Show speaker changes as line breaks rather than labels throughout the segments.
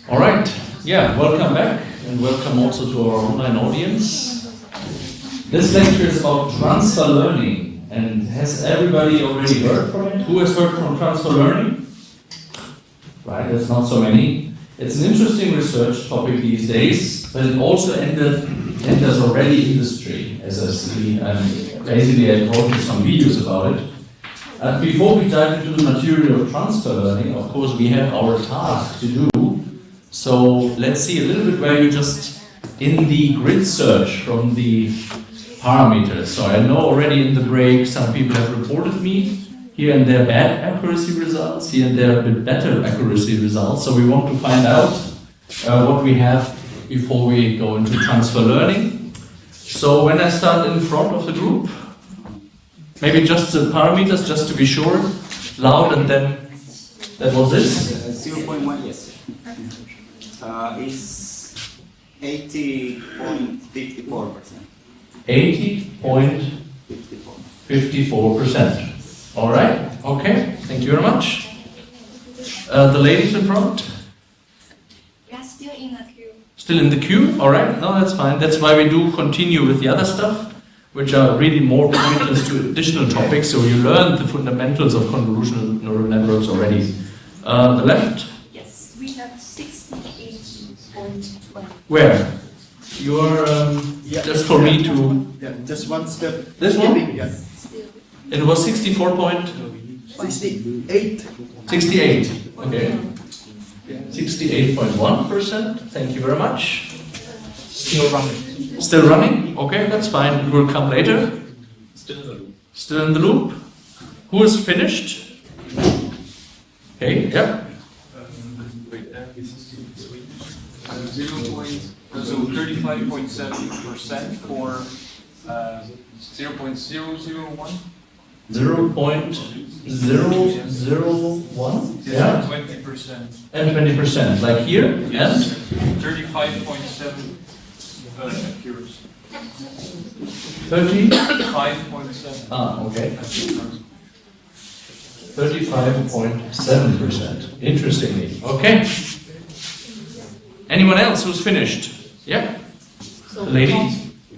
All right, yeah, welcome back and welcome also to our online audience. This lecture is about transfer learning, and has everybody already heard from it? Who has heard from transfer learning? Right, there's not so many. It's an interesting research topic these days, but it also enters already industry, as I see, and basically I told you some videos about it. Before we dive into the material of transfer learning, of course we have our task to do. So let's see a little bit where you just in the grid search from the parameters. So I know already in the break some people have reported me here and there bad accuracy results, here and there a bit better accuracy results. So we want to find out what we have before we go into transfer learning. So when I start in front of the group, maybe just the parameters, just to be sure, loud, and then that was it?
0.1, yes. Is 80.54%.
80.54%. All right, okay, thank you very much. The ladies in front?
We are still in the queue.
Still in the queue? All right, no, that's fine. That's why we do continue with the other stuff, which are really more pointers to additional topics, so you learned the fundamentals of convolutional neural networks already. The left?
Yes, we have 68.20.
Where? You're, just for me to...
Yeah, just one step.
This one?
Yeah.
Still.
It was 68. 68, okay. 68.1%, thank you very much.
Still running.
Still running? Okay, that's fine, it will come later.
Still in the loop.
Still in the loop. Who is finished? Okay, yeah.
So 35.7% for 0.001.
0.001? Yeah.
20%.
And 20%, like here?
Yes.
And
35.7 accuracy.
30?
5.7.
Ah, okay. 35.7%. Interestingly. Okay. Anyone else who's finished? Yeah?
So
The lady?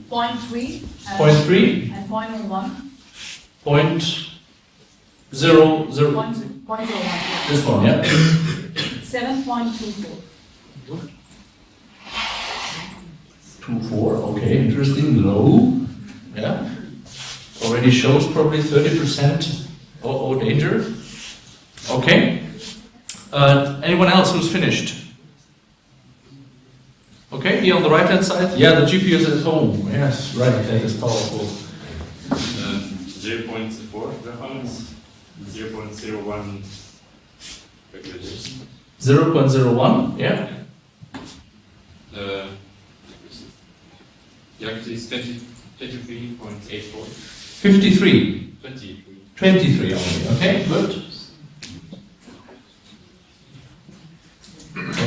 0.3
0.3?
and 0.01.
0.00.
0.01.
This one, yeah?
7.24.
24, okay, interesting. Low. Yeah. Already shows probably 30%. Oh, danger. Okay. Anyone else who's finished? Okay, here on the right hand side. Yeah, the GPU is at home. Yes, right, that is powerful.
0.4 reference, 0.01 regulation.
0.01, yeah.
Yeah, it's 23.84.
53.
23.
23 only. Okay, good.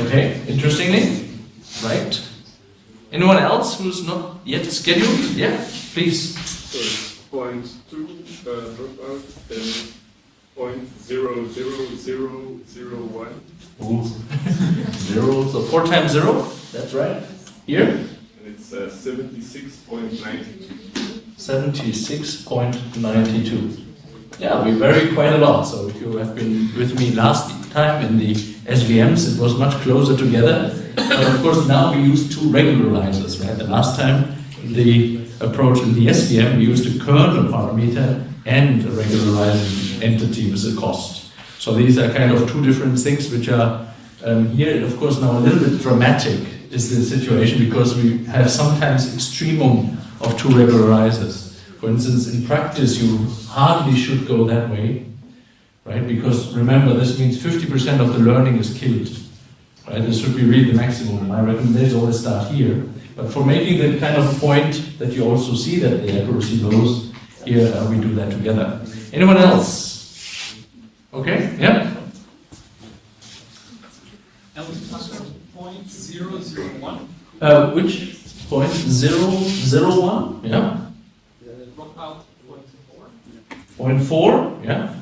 Okay, interestingly. Right. Anyone else who's not yet scheduled? Yeah, please.
So it's 0.2 dropout, then 0.00001.
Ooh. 0, so 4 times 0, that's right. Here?
And it's 76.92.
76.92. Yeah, we vary quite a lot. So if you have been with me last time in the SVMs, it was much closer together. But of course now we use two regularizers, right? The last time the approach in the SVM we used a kernel parameter and a regularizing entity with a cost. So these are kind of two different things which are here, and of course now a little bit dramatic is the situation because we have sometimes extremum of two regularizers. For instance, in practice you hardly should go that way, right? Because remember, this means 50% of the learning is killed. Right? This should be really the maximum. My recommendation always start here. But for making the kind of point that you also see that the accuracy goes, here we do that together. Anyone else? Okay, yeah?
0.001.
Which point? 001? Yeah?
Dropout 0.4.
0.4? Yeah?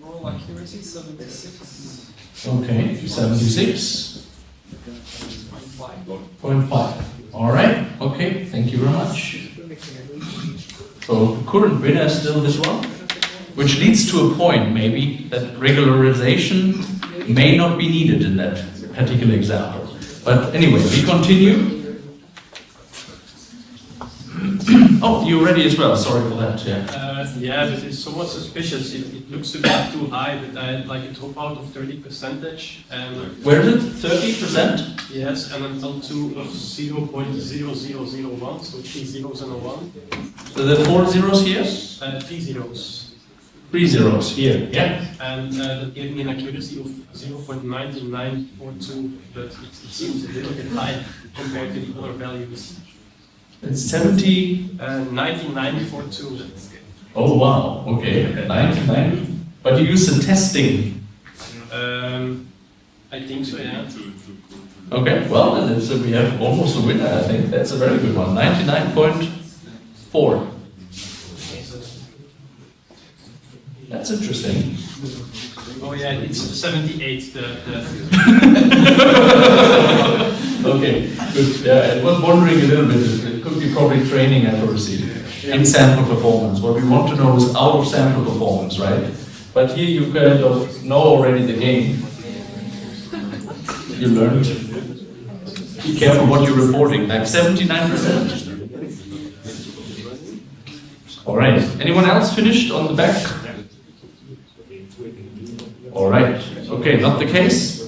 Overall accuracy 76.
Okay, 76. 0.5. All right. Okay. Thank you very much. So the current winner is still this one, which leads to a point maybe that regularization may not be needed in that particular example. But anyway, we continue. Oh, you're ready as well. Sorry for that.
Yeah, but it's somewhat suspicious. It looks to be too high, but I had like a dropout of 30%. And
Where is it? 30%?
yes, and an L2 of 0.0001, so 3 zeros and a 1.
So the 4 zeros here?
3 zeros.
3 zeros here. Yeah.
And that gave me an accuracy of 0.9942, but it seems a little bit high compared to the other values.
It's 70.
9942.
Oh wow. Okay. 99. But you use the testing.
I think so, yeah.
Okay. Well, then we have almost a winner. I think that's a very good one. 99.4. That's interesting.
Oh yeah, it's 78.
Okay, good. Yeah, I was wondering a little bit. It could be probably training accuracy in sample performance. What we want to know is out of sample performance, right? But here you kind of know already the game. You learned. Be careful what you're reporting. Like 79%. All right. Anyone else finished on the back? All right. Okay, not the case.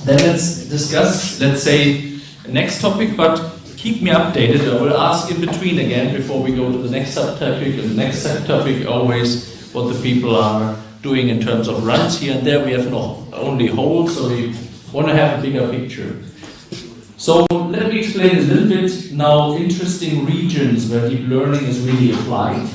Then let's discuss, let's say, the next topic, but keep me updated. I will ask in between again before we go to the next subtopic. And the next subtopic always what the people are doing in terms of runs. Here and there we have not only holes, so we want to have a bigger picture. So let me explain a little bit now interesting regions where deep learning is really applied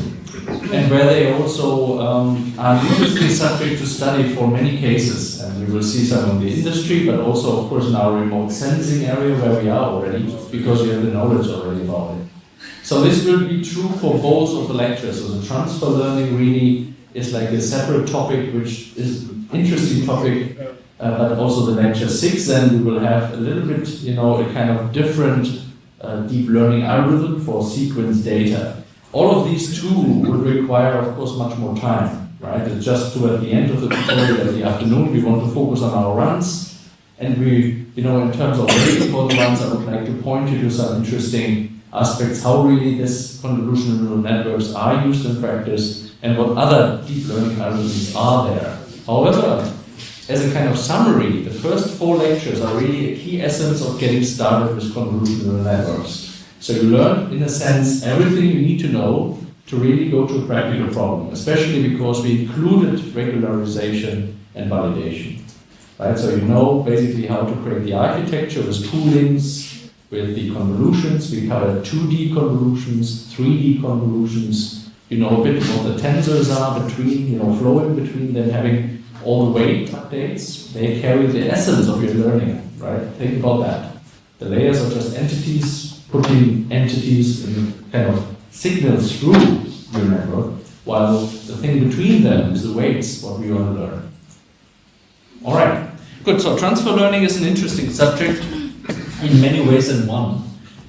and where they also are an interesting subject to study for many cases. And we will see some in the industry, but also, of course, in our remote sensing area where we are already, because we have the knowledge already about it. So this will be true for both of the lectures. So the transfer learning really is like a separate topic, which is an interesting topic, but also the lecture 6, then we will have a little bit, a kind of different deep learning algorithm for sequence data. All of these two would require, of course, much more time, right? It's just at the end of the tutorial in the afternoon, we want to focus on our runs, and we, in terms of waiting for the runs, I would like to point you to some interesting aspects, how really this convolutional neural networks are used in practice, and what other deep learning algorithms are there. However, as a kind of summary, the first 4 lectures are really a key essence of getting started with convolutional neural networks. So you learn, in a sense, everything you need to know to really go to a practical problem, especially because we included regularization and validation. Right? So you know basically how to create the architecture with poolings, with the convolutions. We covered 2D convolutions, 3D convolutions. You know a bit what the tensors are between, flowing between them, having all the weight updates. They carry the essence of your learning, right? Think about that. The layers are just entities, putting entities in kind of signals through your network, while the thing between them is the weights, what we want to learn. All right, good. So transfer learning is an interesting subject in many ways in one.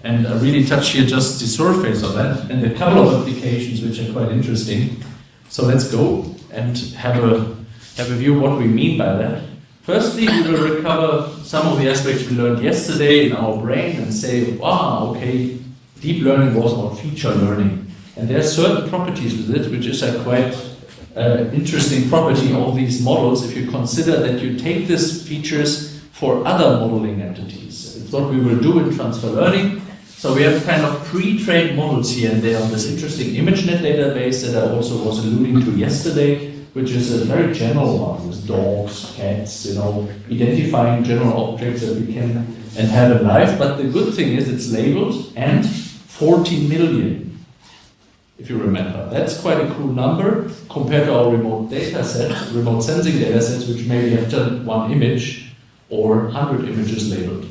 And I really touch here just the surface of that and a couple of applications which are quite interesting. So let's go and have a view of what we mean by that. Firstly, we will recover some of the aspects we learned yesterday in our brain and say, wow, okay, deep learning was about feature learning. And there are certain properties with it, which is a quite interesting property of these models if you consider that you take these features for other modeling entities. It's what we will do in transfer learning. So we have kind of pre-trained models here and there on this interesting ImageNet database that I also was alluding to yesterday, which is a very general one with dogs, cats, identifying general objects that we can and have in life. But the good thing is it's labeled and 40 million, if you remember. That's quite a cool number compared to our remote sensing data sets, which maybe have just one image or 100 images labeled.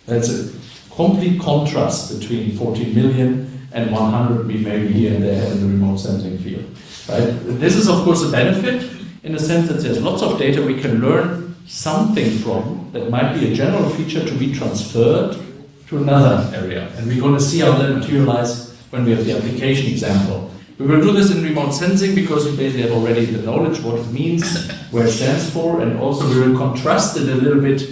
That's a complete contrast between 40 million and 100 we maybe here and there in the remote sensing field. Right? This is of course a benefit in the sense that there's lots of data we can learn something from that might be a general feature to be transferred to another area. And we're going to see how that materializes when we have the application example. We will do this in remote sensing because we basically have already the knowledge what it means, where it stands for, and also we will contrast it a little bit,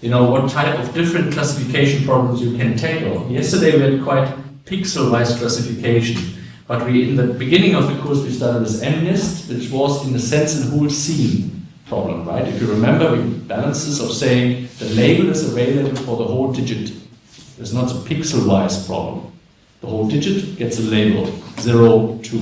you know, what type of different classification problems you can tackle. Yesterday we had quite pixel-wise classification, but in the beginning of the course we started with MNIST, which was in the sense and whole scene problem, right? If you remember, we balances of saying the label is available for the whole digit. It's not a pixel-wise problem. The whole digit gets a label, 0, 2.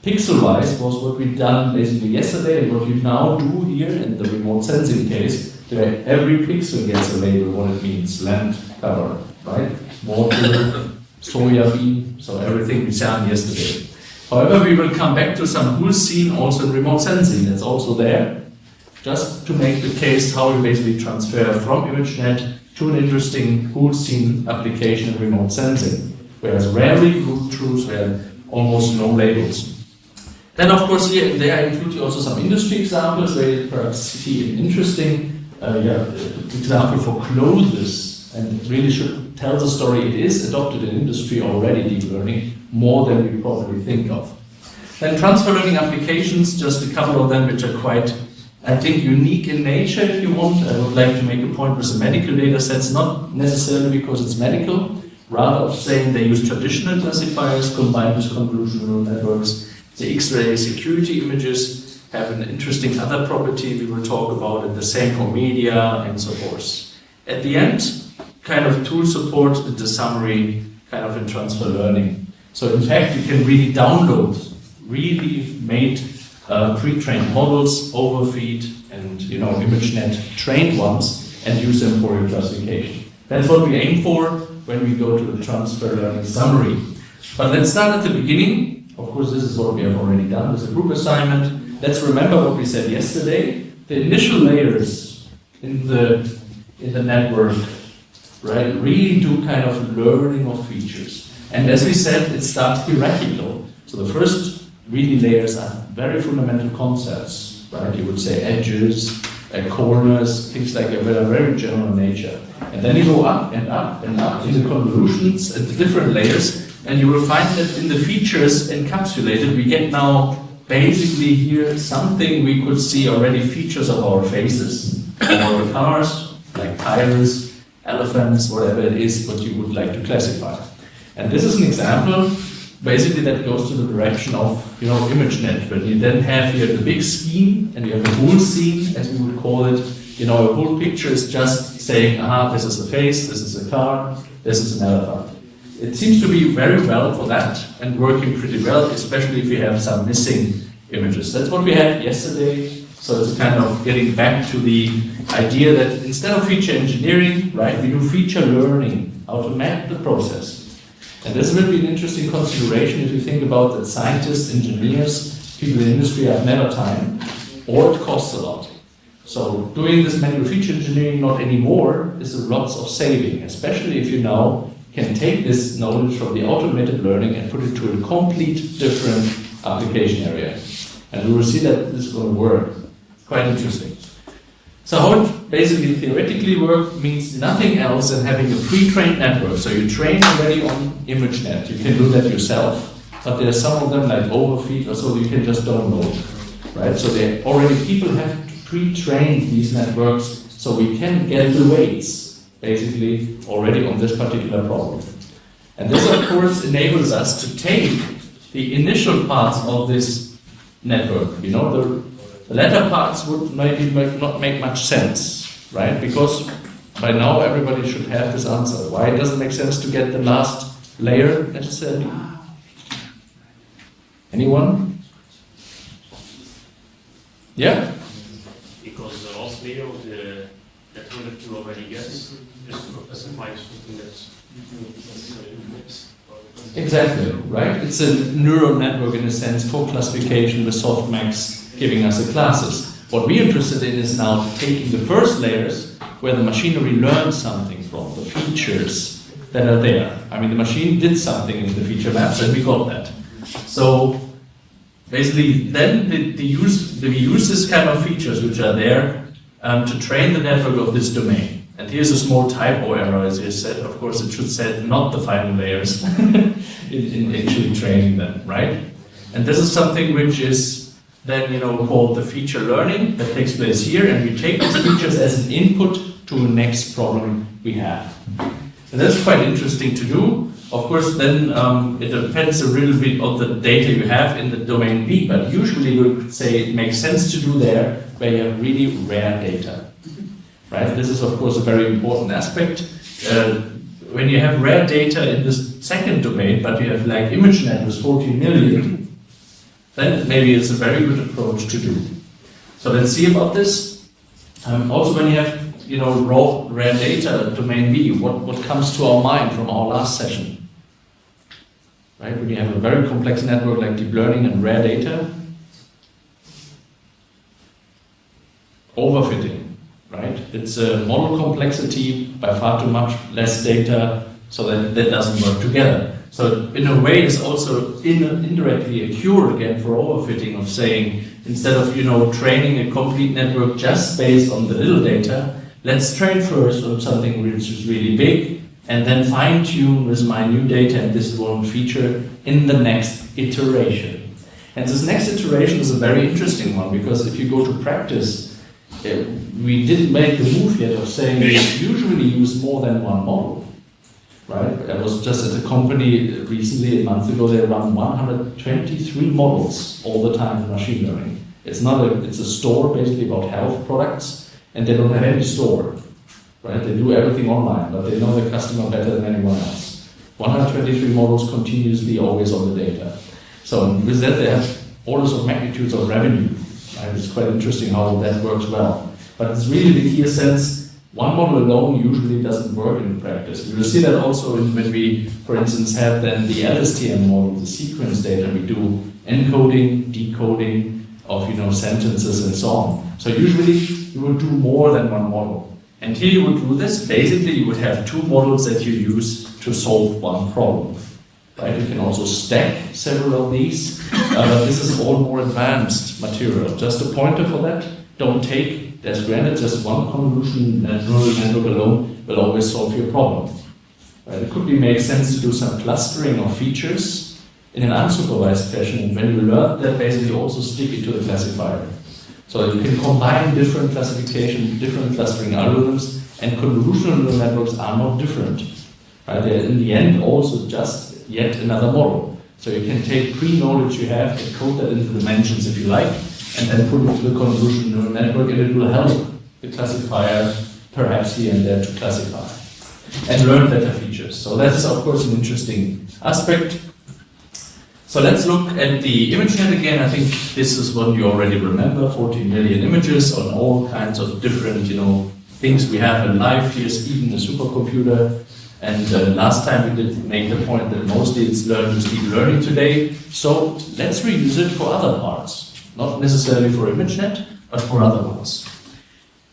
Pixel-wise was what we've done basically yesterday, and what we now do here in the remote sensing case, where every pixel gets a label, what it means, land cover, right? Water, soya bean, so everything we saw yesterday. However, we will come back to some whole scene also in remote sensing, that's also there, just to make the case how we basically transfer from ImageNet to an interesting whole scene application in remote sensing, whereas rarely root truths where almost no labels. Then of course here and there I include also some industry examples where you perhaps see an interesting example for clothes, and it really should tell the story. It is adopted in industry already, deep learning, more than we probably think of. Then transfer learning applications, just a couple of them which are quite, I think, unique in nature if you want. I would like to make a point with the medical data sets, not necessarily because it's medical, rather of saying they use traditional classifiers combined with convolutional neural networks. The X-ray security images have an interesting other property we will talk about, and the same for media and so forth. At the end, kind of tool support the summary kind of in transfer learning. So in fact, you can really download really made pre-trained models, overfeed, and ImageNet trained ones, and use them for your classification. That's what we aim for when we go to the transfer learning summary. But let's start at the beginning. Of course, this is what we have already done as a group assignment. Let's remember what we said yesterday. The initial layers in the network, right, really do kind of learning of features. And as we said, it starts hierarchical. So the first really layers are very fundamental concepts, right? You would say edges, corners, things like that, that are very general nature. And then you go up and up and up in the convolutions at the different layers, and you will find that in the features encapsulated, we get now basically here something we could see already, features of our faces, or the cars, like tires, elephants, whatever it is what you would like to classify. And this is an example basically that goes to the direction of ImageNet, but you then have here the big scheme and you have a whole scene, as we would call it. A whole picture is just saying, this is a face, this is a car, this is an elephant. It seems to be very well for that and working pretty well, especially if you have some missing images. That's what we had yesterday. So it's kind of getting back to the idea that instead of feature engineering, right, we do feature learning, how to map the process. And this will be an interesting consideration if you think about that scientists, engineers, people in industry have never time, or it costs a lot. So doing this manual feature engineering not anymore is lots of saving, especially if you now can take this knowledge from the automated learning and put it to a complete different application area. And we will see that this is going to work. Quite interesting. So how it basically theoretically works means nothing else than having a pre-trained network. So you train already on ImageNet. You can do that yourself, but there are some of them like overfeed or so you can just download. Right? So they already, people have pre-trained these networks so we can get the weights basically already on this particular problem. And this of course enables us to take the initial parts of this network. The latter parts would maybe not make much sense, right? Because by now everybody should have this answer. Why it doesn't make sense to get the last layer necessarily? Anyone? Yeah?
Because the last layer of the network that you already get is to specify something that's
Exactly, right? It's a neural network in a sense for classification with softmax giving us the classes. What we're interested in is now taking the first layers where the machinery learns something from, the features that are there. I mean, the machine did something in the feature maps and we got that. So basically, then we use this kind of features which are there to train the network of this domain. And here's a small typo error, as you said. Of course, it should say not the final layers in actually training them, right? And this is something which is then, called the feature learning that takes place here, and we take these features as an input to the next problem we have. And that's quite interesting to do. Of course, then it depends a little bit on the data you have in the domain B, but usually we would say it makes sense to do there where you have really rare data. Right? This is, of course, a very important aspect. When you have rare data in this second domain, but you have like ImageNet with 14 million, then maybe it's a very good approach to do. So let's see about this. Also, when you have raw rare data domain B, what comes to our mind from our last session? Right? When you have a very complex network like deep learning and rare data, overfitting. Right? It's a model complexity by far too much, less data, so that doesn't work together. So in a way, it's also indirectly a cure again for overfitting of saying, instead of training a complete network just based on the little data, let's train first on something which is really big, and then fine tune with my new data and this one feature in the next iteration. And this next iteration is a very interesting one, because if you go to practice, we didn't make the move yet of saying we usually use more than one model, right? I was just at a company recently, a month ago, they run 123 models all the time in machine learning. It's a store basically about health products, and they don't have any store, right? They do everything online, but they know the customer better than anyone else. 123 models continuously, always on the data. So with that, they have orders of magnitudes of revenue. Right? It's quite interesting how that works well. But it's really the key sense, one model alone usually doesn't work in practice. We will see that also when we, for instance, have then the LSTM model, the sequence data, we do encoding, decoding of sentences and so on. So usually you would do more than one model. And here you would do this, basically you would have two models that you use to solve one problem. Right? You can also stack several of these, but this is all more advanced material. Just a pointer for that, don't take, as granted, just one convolutional neural network alone will always solve your problem. Right? It could make sense to do some clustering of features in an unsupervised fashion, and when you learn that, basically also stick it to the classifier. So you can combine different classification, different clustering algorithms, and convolutional neural networks are not different. Right? They're in the end also just yet another model. So you can take pre-knowledge you have and code that into dimensions if you like, and then put it into the convolutional neural network, and it will help the classifier perhaps here and there to classify and learn better features. So that is of course an interesting aspect. So let's look at the ImageNet again. I think this is one you already remember, 14 million images on all kinds of different things we have in life. Here's even a supercomputer. And last time we did make the point that mostly it's learned with deep learning today. So let's reuse it for other parts. Not necessarily for ImageNet, but for other ones.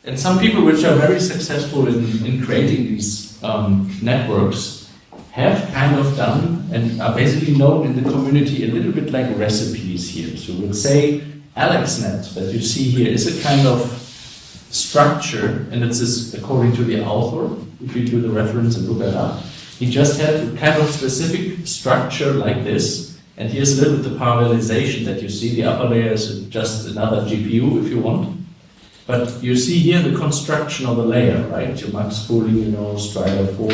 And some people which are very successful in creating these networks have kind of done and are basically known in the community a little bit like recipes here. So we'll say AlexNet that you see here is a kind of structure, and it's this, according to the author, if you do the reference and look it up, he just had a kind of specific structure like this, and here's a little bit the parallelization that you see. The upper layer is just another GPU if you want, but you see here the construction of the layer, right? Your max pooling, Strider 4,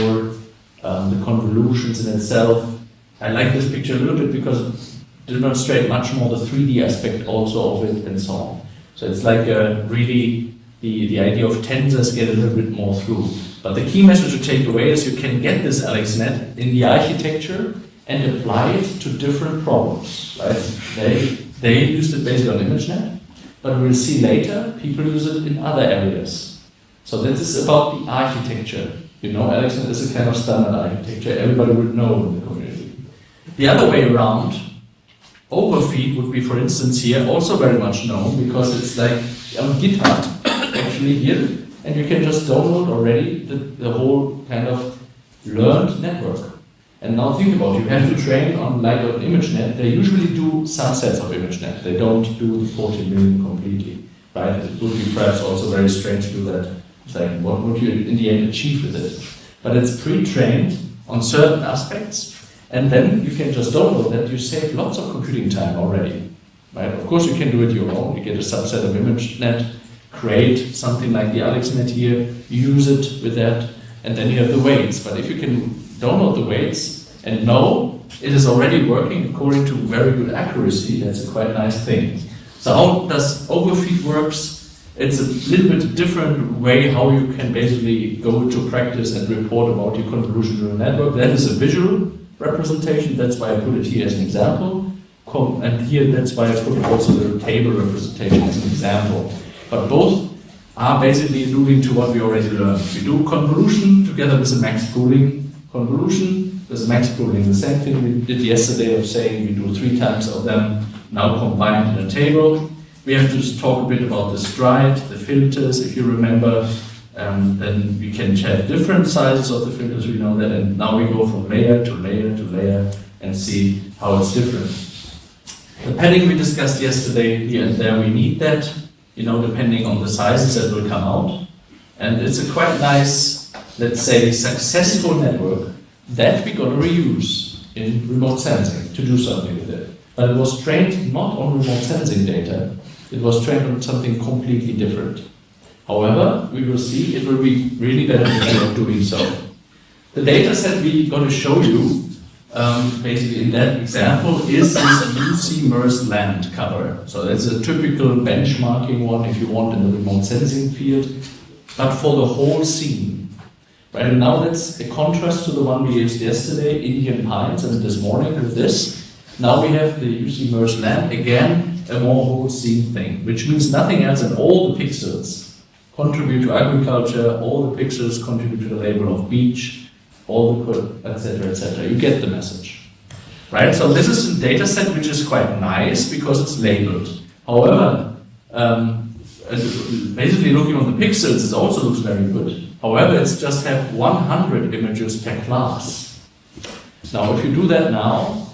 the convolutions in itself. I like this picture a little bit because it demonstrates much more the 3D aspect also of it and so on. So it's like really the idea of tensors get a little bit more through. But the key message to take away is you can get this AlexNet in the architecture and apply it to different problems. Right? They used it basically on ImageNet, but we'll see later people use it in other areas. So this is about the architecture. AlexNet is a kind of standard architecture everybody would know in the community. The other way around, overfeed would be, for instance, here also very much known because it's like on GitHub actually here, and you can just download already the whole kind of learned network. And now think about it, you have to train on like an ImageNet. They usually do subsets of ImageNet. They don't do the 40 million completely, right? It would be perhaps also very strange to do that. It's like, what would you in the end achieve with it? But it's pre-trained on certain aspects, and then you can just download that. You save lots of computing time already, right? Of course, you can do it your own. You get a subset of ImageNet, create something like the AlexNet here, use it with that, and then you have the weights. But if you can download the weights and know it is already working according to very good accuracy, that's a quite nice thing. So how does overfeed works? It's a little bit different way how you can basically go to practice and report about your convolutional neural network. That is a visual representation, that's why I put it here as an example. And here, that's why I put also the table representation as an example. But both are basically alluding to what we already learned. We do convolution together with the max pooling. Convolution with max pooling, the same thing we did yesterday of saying we do 3 times of them, now combined in a table. We have to talk a bit about the stride, the filters, if you remember. Then we can have different sizes of the filters, we know that, and now we go from layer to layer to layer and see how it's different. The padding we discussed yesterday, here and there, we need that, depending on the sizes that will come out. And it's a quite nice, let's say, successful network that we're going to reuse in remote sensing to do something with it. But it was trained not on remote sensing data, it was trained on something completely different. However, we will see it will be really beneficial of doing so. The data set we're going to show you, basically in that example, is this UC MERS land cover. So that's a typical benchmarking one, if you want, in the remote sensing field, but for the whole scene. Right, and now that's a contrast to the one we used yesterday, Indian pines, and this morning with this. Now we have the UC MERS land, again, a more whole scene thing, which means nothing else than all the pixels contribute to agriculture, all the pixels contribute to the label of beach, all the etc., etc. You get the message. Right, so this is a data set which is quite nice because it's labeled. However, basically looking on the pixels, it also looks very good. However, it's just have 100 images per class. Now, if you do that now,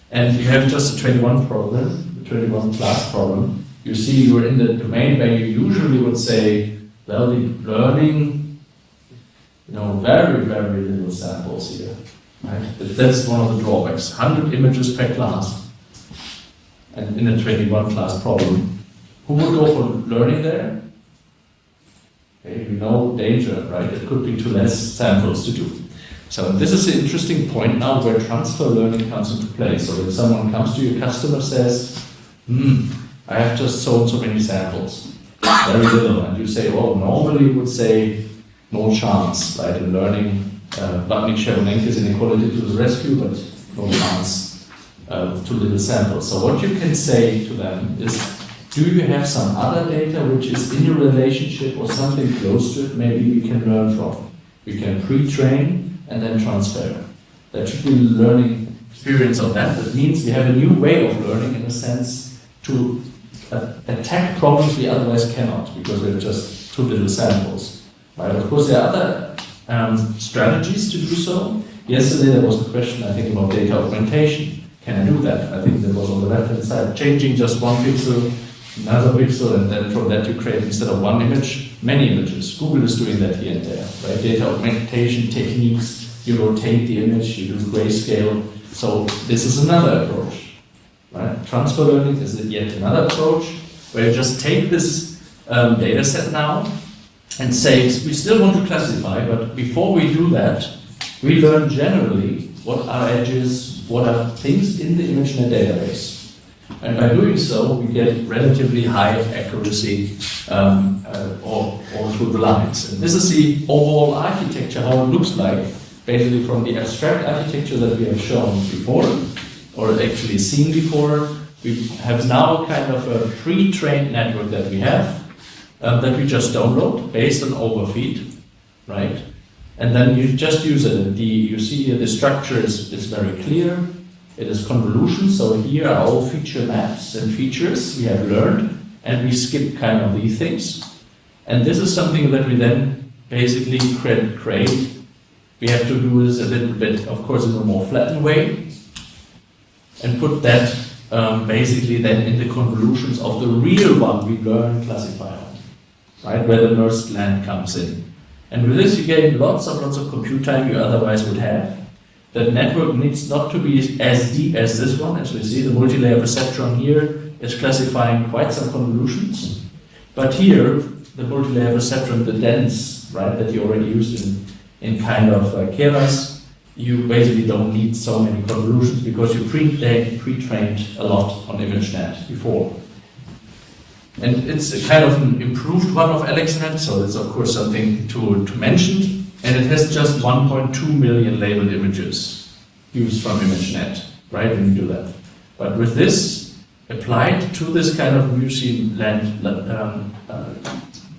and you have just a 21 problem, the 21 class problem, you see you're in the domain where you usually would say, well, deep learning, very, very little samples here. Right? But that's one of the drawbacks. 100 images per class, and in a 21 class problem. Who would go for learning there? Okay, we know danger, right? It could be too less samples to do. So this is an interesting point now where transfer learning comes into play. So if someone comes to your customer says, I have just sold so many samples, very little, and you say, well, normally you would say no chance, right? In learning, Blatnik-Cherenkis inequality to the rescue, but no chance, too little samples. So what you can say to them is, do you have some other data which is in a relationship or something close to it, maybe we can learn from? We can pre-train and then transfer. That should be the learning experience of that. That means we have a new way of learning in a sense to attack problems we otherwise cannot because we have just too little samples. Right? Of course, there are other strategies to do so. Yesterday there was a question, I think, about data augmentation. Can I do that? I think that was on the left-hand side, changing just one pixel, another pixel, and then from that you create, instead of one image, many images. Google is doing that here and there. Right? Data augmentation techniques, you rotate the image, you do grayscale. So this is another approach. Right? Transfer learning is yet another approach where you just take this data set now and say, we still want to classify, but before we do that, we learn generally what are edges, what are things in the ImageNet database. And by doing so, we get relatively high accuracy all through the lines. And this is the overall architecture, how it looks like, basically from the abstract architecture that we have shown before, or actually seen before. We have now kind of a pre-trained network that we have, that we just download based on overfeed, right? And then you just use it. You see here the structure is very clear. It is convolution, so here are all feature maps and features we have learned, and we skip kind of these things. And this is something that we then basically create we have to do this a little bit, of course, in a more flattened way, and put that basically then in the convolutions of the real one we learn classifier, right, where the merged land comes in. And with this you gain lots of compute time you otherwise would have. The network needs not to be as deep as this one. As we see, the multi-layer perceptron here is classifying quite some convolutions. But here, the multi-layer perceptron, the dense, right, that you already used in kind of Keras, you basically don't need so many convolutions because you pre-trained a lot on ImageNet before. And it's a kind of an improved one of AlexNet, so it's of course something to mention. And it has just 1.2 million labeled images used from ImageNet, right, when you do that. But with this, applied to this kind of museum land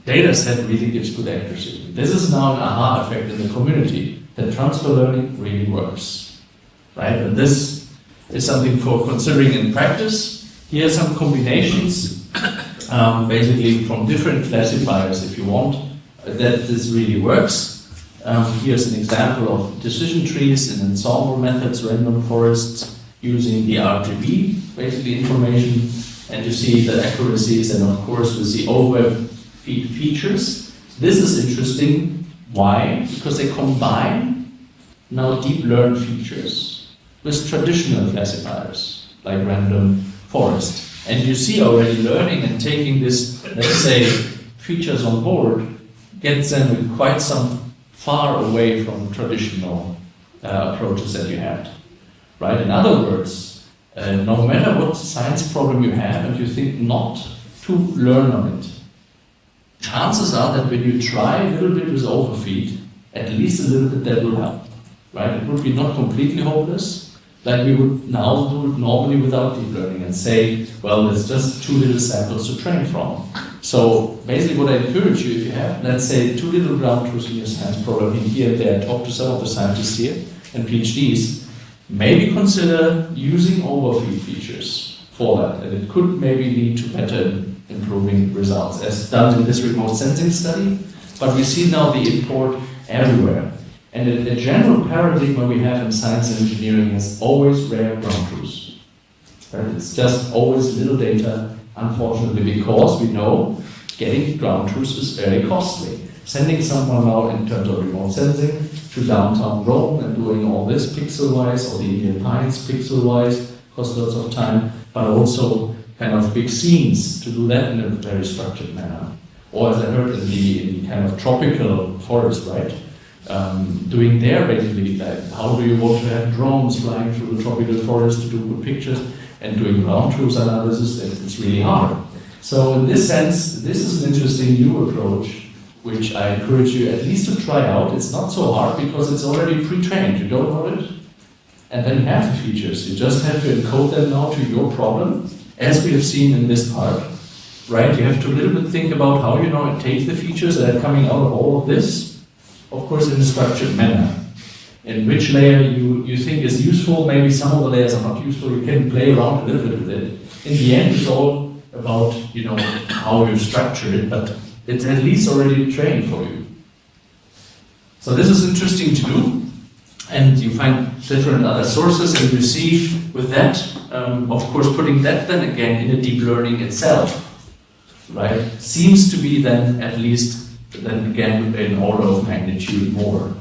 data set really gives good accuracy. This is now an aha effect in the community, that transfer learning really works, right? And this is something for considering in practice. Here are some combinations, basically from different classifiers, if you want, that this really works. Here's an example of decision trees and ensemble methods, random forests, using the RGB, basically information, and you see the accuracies, and of course with the overfeed features. This is interesting. Why? Because they combine now deep learned features with traditional classifiers, like random forest. And you see already learning and taking this, let's say, features on board, gets them quite some far away from traditional approaches that you had, right? In other words, no matter what science problem you have and you think not to learn on it, chances are that when you try a little bit with overfeed, at least a little bit that will help, right? It would be not completely hopeless, like we would now do it normally without deep learning and say, well, there's just too little samples to train from. So basically what I encourage you, if you have, let's say, too little ground truth in your science problem here and there, talk to some of the scientists here and PhDs, maybe consider using overfeed features for that, and it could maybe lead to better improving results, as done in this remote sensing study. But we see now the import everywhere. And a general paradigm we have in science and engineering is always rare ground truths. Right? It's just always little data, unfortunately, because we know getting ground truths is very costly. Sending someone out in terms of remote sensing to downtown Rome and doing all this pixel-wise, or the Indian Pines pixel-wise, costs lots of time, but also kind of big scenes to do that in a very structured manner. Or as I heard in the kind of tropical forest, right? Doing there basically, like, how do you want to have drones flying through the tropical forest to do good pictures and doing ground truth analysis? It's really hard. So in this sense, this is an interesting new approach, which I encourage you at least to try out. It's not so hard because it's already pre-trained. You don't know it, and then you have the features. You just have to encode them now to your problem, as we have seen in this part, right? You have to a little bit think about how you take the features that are coming out of all of this, of course in a structured manner. In which layer you think is useful, maybe some of the layers are not useful, you can play around a little bit with it. In the end, it's all about how you structure it, but it's at least already trained for you. So this is interesting to do, and you find different other sources, and you see with that, of course, putting that then again in a deep learning itself, right, seems to be then at least then again an order of magnitude more.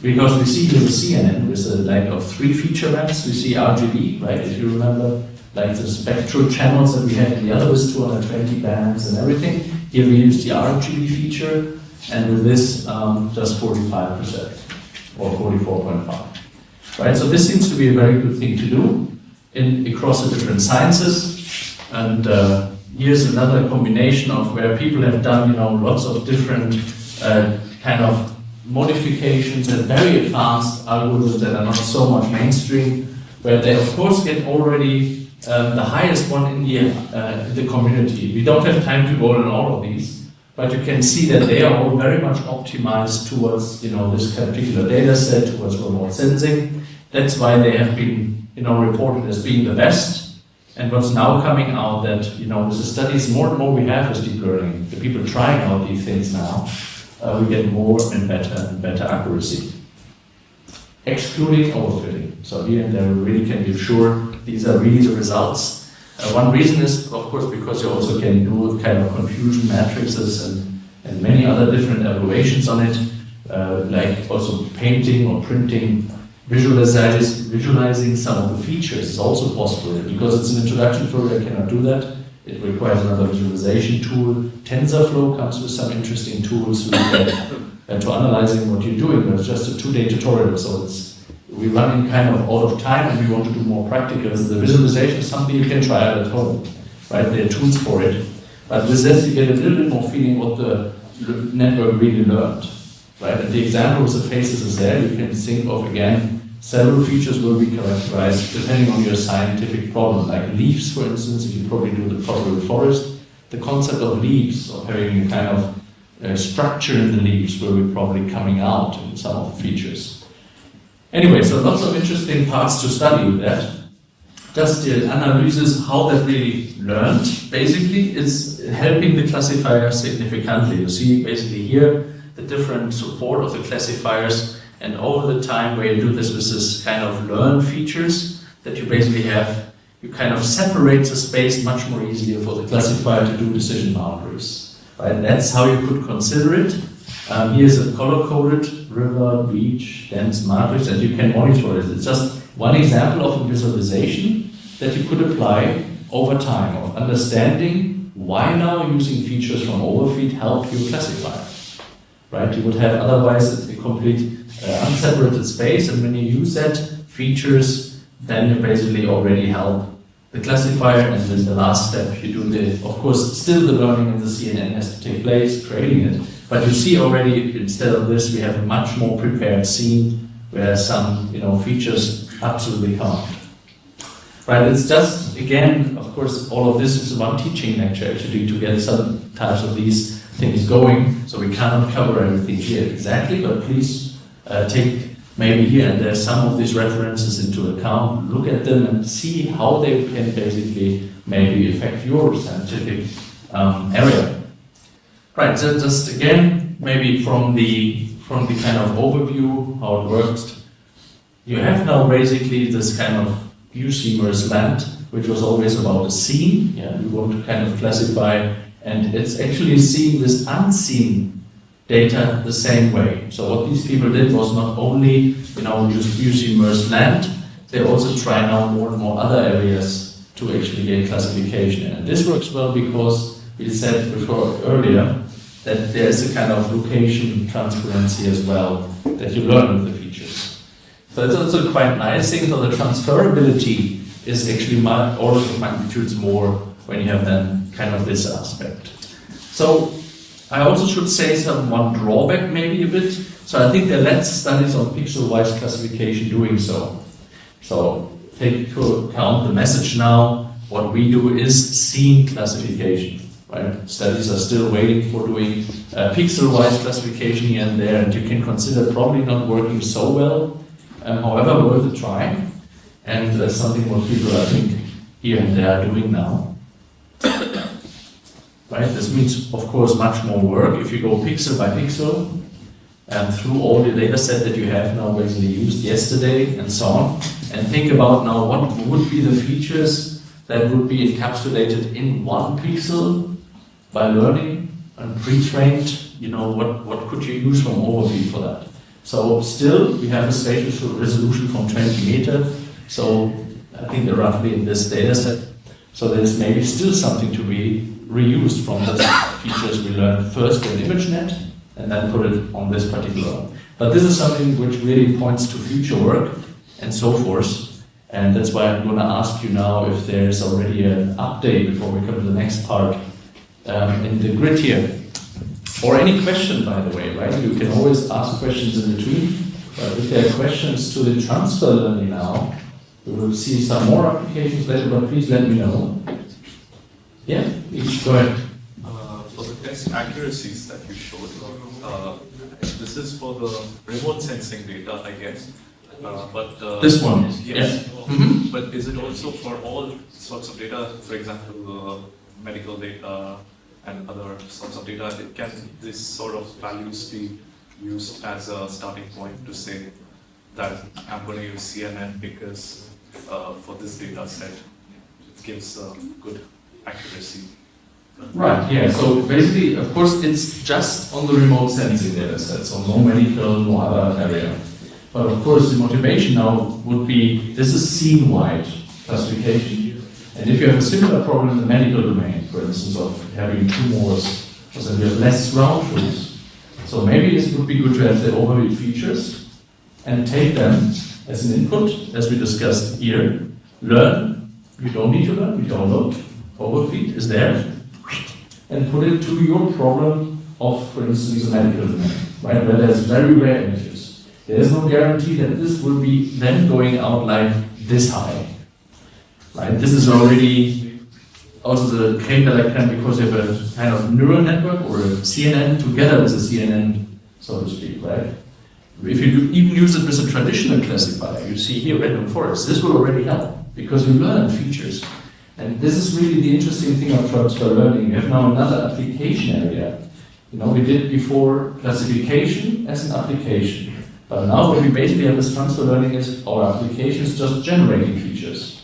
Because we see here the CNN with a lack of 3 feature maps, we see RGB, right, if you remember, like the spectral channels that we had in the other with 220 bands and everything. Here we use the RGB feature, and with this, just 45%, or 44.5. Right, so this seems to be a very good thing to do across the different sciences. And here's another combination of where people have done, lots of different kind of modifications and very advanced algorithms that are not so much mainstream, where they of course get already the highest one in the community. We don't have time to go on all of these, but you can see that they are all very much optimized towards this particular data set, towards remote sensing. That's why they have been reported as being the best. And what's now coming out that with the studies, more and more we have is deep learning. The people trying out these things now, we get more and better accuracy. excluding overfitting. So here and there we really can be sure these are really the results. One reason is, of course, because you also can do kind of confusion matrices and many other different evaluations on it, like also painting or printing. Visualizing some of the features is also possible. Because it's an introduction tutorial, I cannot do that. It requires another visualization tool. TensorFlow comes with some interesting tools to analyzing what you're doing. It's just a 2-day tutorial, so we're running kind of out of time and we want to do more practical. The visualization is something you can try out at home, right? There are tools for it. But with this, you get a little bit more feeling what the network really learned, right? And the example with the faces is there. You can think of, again, several features will be characterized depending on your scientific problem. Like leaves, for instance, if you probably do the tropical forest, the concept of leaves, of having a kind of structure in the leaves will be probably coming out in some of the features. Anyway, so lots of interesting parts to study with that. Just the analysis, how that really learned, basically, is helping the classifier significantly. You see basically here the different support of the classifiers, and over the time where you do this with this kind of learn features that you basically have, you kind of separate the space much more easily for the classifier to do decision boundaries. Right? That's how you could consider it. Here's a color-coded river, beach, dense matrix, and you can monitor it. It's just one example of a visualization that you could apply over time of understanding why now using features from overfeed help your classifier. Right? You would have otherwise a complete unseparated space, and when you use that features, then you basically already help the classifier, and then the last step you do of course, still the learning in the CNN has to take place, creating it. But you see already, instead of this, we have a much more prepared scene where some features absolutely come out. Right, it's just, again, of course, all of this is one teaching lecture actually to get some types of these things going, so we cannot cover everything here exactly, but please take maybe here and there some of these references into account, look at them and see how they can basically maybe affect your scientific area. Right, so just again, maybe from the kind of overview, how it works, you have now basically this kind of UC land, which was always about a scene. Yeah, we want to kind of classify, and it's actually seeing this unseen data the same way. So what these people did was not only, just use immersed land, they also try now more and more other areas to actually get classification. And this works well because we said before earlier that there is a kind of location transparency as well that you learn with the features. So it's also quite nice thing. So the transferability is actually orders of magnitudes more when you have then kind of this aspect. So I also should say one drawback maybe a bit. So I think there are less studies on pixel-wise classification doing so. So take into account the message now. What we do is scene classification. Right? Studies are still waiting for doing pixel-wise classification here and there, and you can consider probably not working so well. However, worth a try, and that's something what people I think here and there are doing now. Right? This means, of course, much more work if you go pixel by pixel and through all the data set that you have now basically used yesterday and so on, and think about now what would be the features that would be encapsulated in one pixel by learning and pre-trained. What could you use from overview for that? So still, we have a spatial resolution from 20 meters. So I think they're roughly in this data set. So there's maybe still something to be reused from the features we learned first in ImageNet and then put it on this particular one. But this is something which really points to future work and so forth. And that's why I'm going to ask you now if there's already an update before we come to the next part in the grid here. Or any question, by the way, right? You can always ask questions in between. But if there are questions to the transfer learning now, we will see some more applications later, but please let me know. Yeah, please go ahead.
For the test accuracies that you showed, this is for the remote sensing data, I guess.
This one?
Yes.
Yeah.
But is it also for all sorts of data, for example, medical data and other sorts of data? Can this sort of values be used as a starting point to say that I'm going to use CNN because for this data set, it gives good accuracy.
Right, yeah, so basically, of course, it's just on the remote sensing data set, so no medical, no other area. But of course, the motivation now would be, this is scene-wide classification. And if you have a similar problem in the medical domain, for instance, of having tumors, or so you have less ground truths. So maybe it would be good to have the overview features and take them as an input, as we discussed here. Learn, you don't need to learn, you download. Overfeed is there. And put it to your problem of, for instance, the medical domain, right? Where there's very rare images. There is no guarantee that this will be then going out like this high. Right? This is already also the claim that I can, because you have a kind of neural network or a CNN together with a CNN, so to speak, right? If you even use it with a traditional classifier, you see here random forest, this will already help because you learn features. And this is really the interesting thing of transfer learning. We have now another application area. You know, we did before classification as an application. But now what we basically have as transfer learning is our application is just generating features.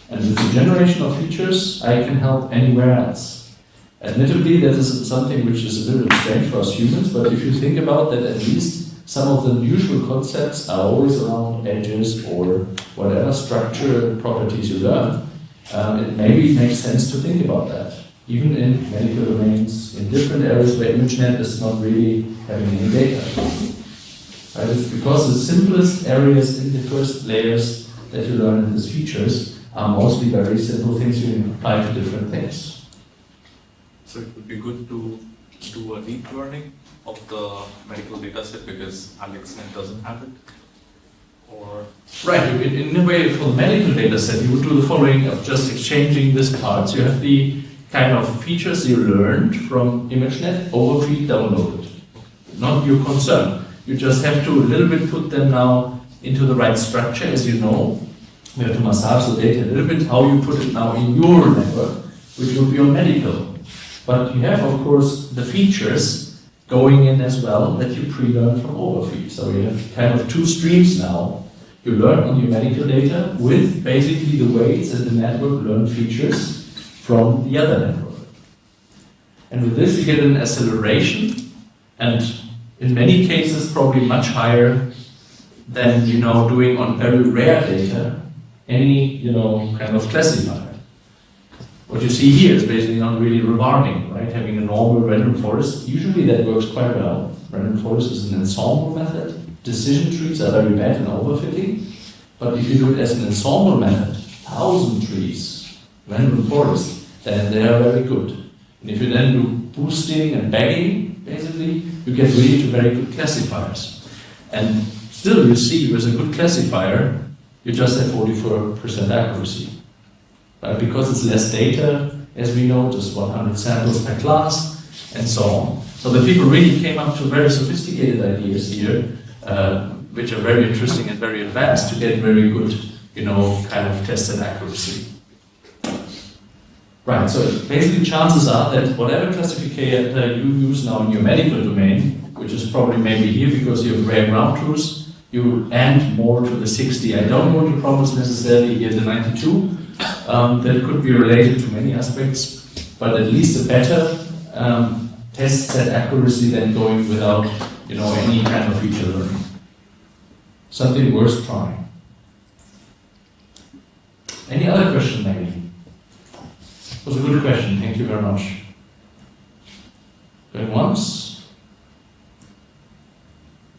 And with the generation of features, I can help anywhere else. Admittedly, that is something which is a little bit strange for us humans, but if you think about that, at least some of the usual concepts are always around edges or whatever structure and properties you learn. It maybe makes sense to think about that, even in medical domains, in different areas where ImageNet is not really having any data. Right? It's because the simplest areas in the first layers that you learn in these features are mostly very simple things you can apply to different things.
So it would be good to do a deep learning of the medical data set because AlexNet doesn't have it. Or
right, in a way for the medical data set, you would do the following of just exchanging these parts. You have the kind of features you learned from ImageNet, overfeed, downloaded. Not your concern. You just have to a little bit put them now into the right structure, as you know. We have to massage the data a little bit, how you put it now in your network, which will be on medical. But you have, of course, the features going in as well that you pre-learn from overfeed. So you have kind of two streams now. You learn on your medical data with basically the ways that the network learn features from the other network. And with this you get an acceleration, and in many cases probably much higher than doing on very rare data any kind of classifier. What you see here is basically not really rewarming, right? Having a normal random forest, usually that works quite well. Random forest is an ensemble method. Decision trees are very bad in overfitting, but if you do it as an ensemble method, 1,000 trees, random forest, then they are very good. And if you then do boosting and bagging, basically, you get really to very good classifiers. And still you see with a good classifier, you just have 44% accuracy. Because it's less data, as we know, just 100 samples per class, and so on. So the people really came up to very sophisticated ideas here, which are very interesting and very advanced to get very good, kind of tested accuracy. Right, so basically chances are that whatever classifier you use now in your medical domain, which is probably maybe here because you have rare ground truths, you add more to the 60. I don't want to promise necessarily here the 92. That could be related to many aspects, but at least a better test set accuracy than going without, any kind of feature learning. Something worth trying. Any other question, maybe? It was a good question. Thank you very much. Going once?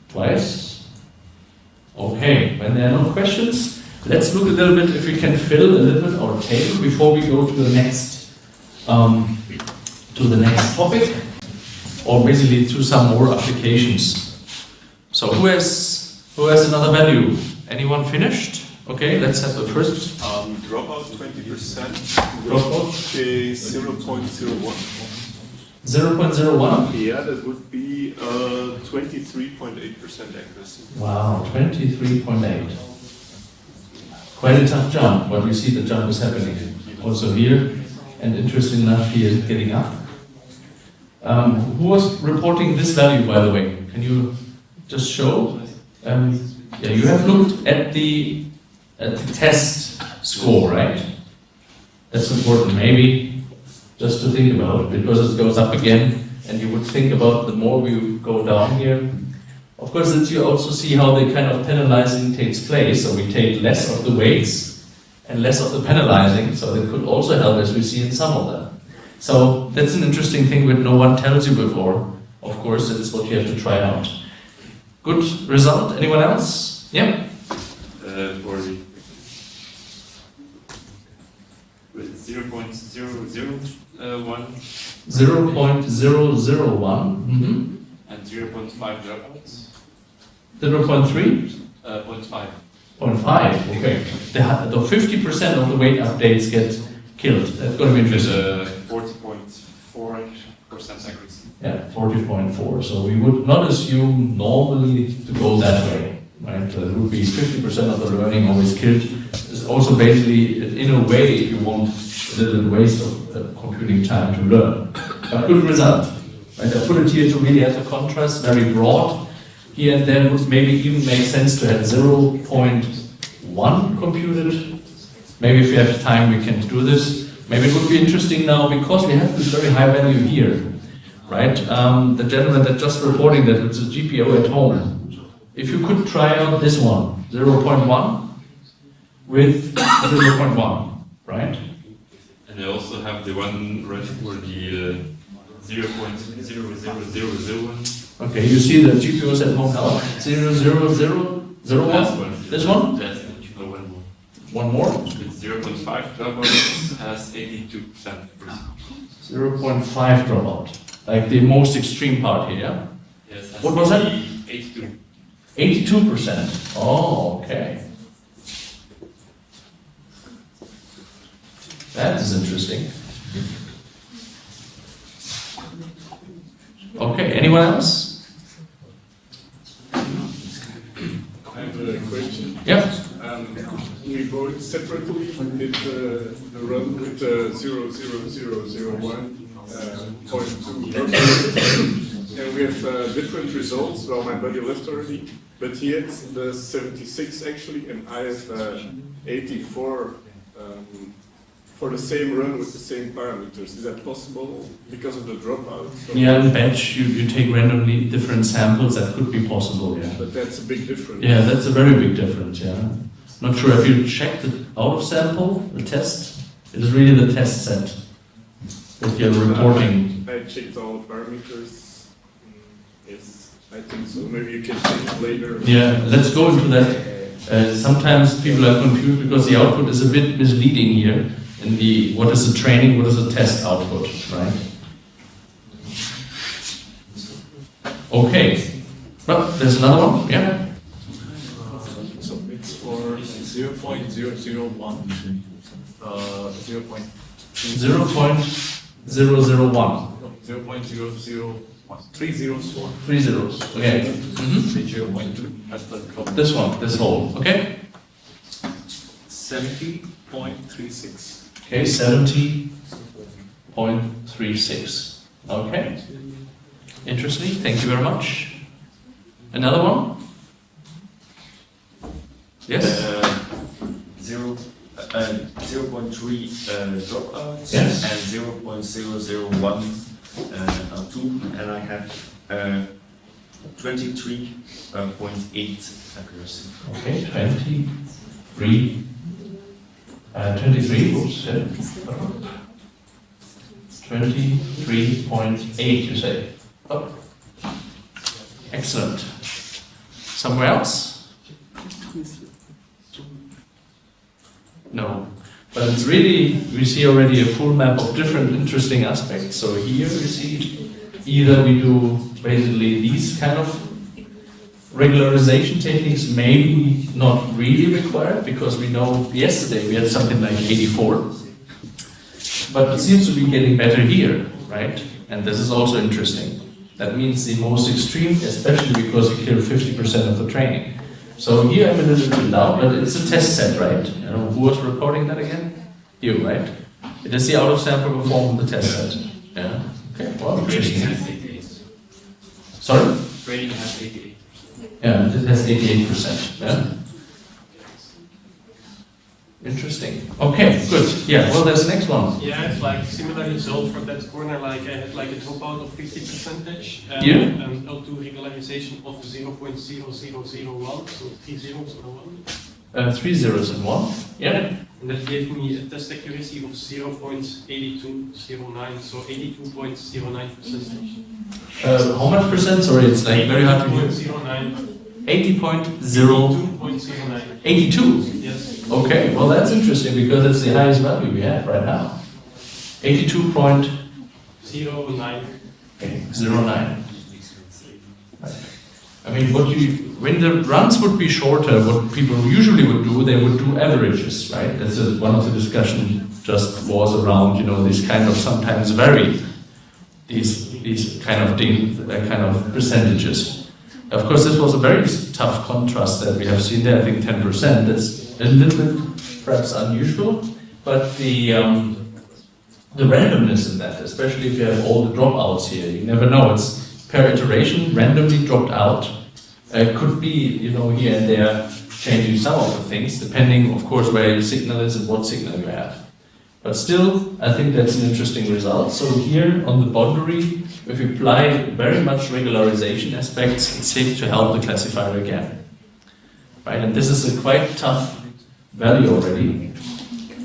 Twice? Okay. When there are no questions, let's look a little bit if we can fill a little bit our table before we go to the next topic, or basically to some more applications. So who has another value? Anyone finished? Okay, let's have the first.
Dropout 20%.
Dropout?
Okay, 0.01.
0.01?
Yeah, that would be 23.8% accuracy.
Wow, 23.8. Quite a tough jump, but you see the jump is happening. Also here, and interesting enough, he is getting up. Who was reporting this value, by the way? Can you just show? Yeah, you have looked at the test score, right? That's important. Maybe just to think about it, because it goes up again, and you would think about the more we go down here. Of course, that you also see how the kind of penalizing takes place. So we take less of the weights and less of the penalizing. So that could also help, as we see in some of them. So that's an interesting thing that no one tells you before. Of course, it's what you have to try out. Good result. Anyone else? Yeah.
For 0.001.
0.001.
And 0.5 dropouts.
0.3?
0.5.
0.5. Okay. The 50% of the weight updates get killed. That's going to be interesting.
40.4% accuracy.
Yeah, 40.4. So we would not assume normally to go that way, right? It would be 50% of the learning always killed. It's also basically, in a way, if you want, a little waste of computing time to learn. But good result. Right? I put it here to really have a contrast, very broad. Here and there would maybe even make sense to have 0.1 computed. Maybe if we have time we can do this. Maybe it would be interesting now, because we have this very high value here, right? The gentleman that just reporting that it's a GPO at home. If you could try out this one, 0.1 with 0.1, right?
And I also have the one ready for the 0.00001.
Okay, you see the GPUs at home now. 0.00001? This one?
Yes, no, one more.
One more?
It's 0.5 dropout has 82%.
0.5 dropout. Like the most extreme part here, yeah?
Yes.
What was that?
82.
82%. Oh, okay. That is interesting. Okay, anyone else?
I have a question.
Yeah.
We both separately did the run with the 0.2, and we have different results. Well, my buddy left already, but he had the 76 actually, and I have 84 for the same run with the same parameters. Is that possible because of the dropout?
Yeah, in batch you take randomly different samples. That could be possible, yeah.
But that's a big difference.
Yeah, that's a very big difference, yeah. Not sure if you checked the out of sample, the test. It is really the test set that you're reporting.
I checked all parameters. Yes, I think so. Maybe you can check it later.
Yeah, let's go into that. Sometimes people are confused because the output is a bit misleading here. In the what is the training, what is the test output, right? Okay. Well, there's another one, yeah.
So it's for 0.001, 0.001.
0.001.
0.001. 3 zeros.
3 zeros. Okay.
0.2. That's the drop.
This one, this whole. Okay.
70.36.
Okay, 70.36. Okay. Interesting. Thank you very much. Another one? Yes?
0.3 dropouts
Yes.
and 0.001 2, and I have 23.8 accuracy.
Okay, 23. 23, oops, yeah. 23.8, you say? Oh. Excellent. Somewhere else? No. But it's really, we see already a full map of different interesting aspects. So here we see either we do basically these kind of regularization techniques, maybe not really required, because we know yesterday we had something like 84. But it seems to be getting better here, right? And this is also interesting. That means the most extreme, especially because you kill 50% of the training. So here I'm a little bit down, but it's a test set, right? You know, who was reporting that again? You, right? It is the out of sample performed the test set. Yeah. Okay. Well, interesting.
Rating has 88.
Sorry?
Rating has 88.
Yeah, it has 88%. Yeah. Interesting. Okay, good. Yeah, well, there's the next one.
Yeah, it's like similar result for that corner. Like I had like a dropout of 50% and
Yeah.
an L2 regularization of 0.0001, so 3 zeros or 1.
3 zeros and 1. Yeah.
And that gave me a test accuracy of 0.8209, so 82.09%.
How much percent? Sorry, it's like very hard to hear.
0.09.
80.0.
82.09.
82?
Yes.
Okay, well that's interesting because it's the highest value we have right now. 82.09. 09. I mean, when the runs would be shorter, what people usually would do, they would do averages, right? That's one of the discussion just was around, these kind of sometimes vary, these kind of percentages. Of course, this was a very tough contrast that we have seen there. I think 10%. That's a little bit perhaps unusual, but the randomness in that, especially if you have all the dropouts here, you never know. It's per iteration, randomly dropped out. Could be, here and there, changing some of the things, depending, of course, where your signal is and what signal you have. But still, I think that's an interesting result. So here on the boundary, if you apply very much regularization aspects, it seems to help the classifier again. Right, and this is a quite tough value already.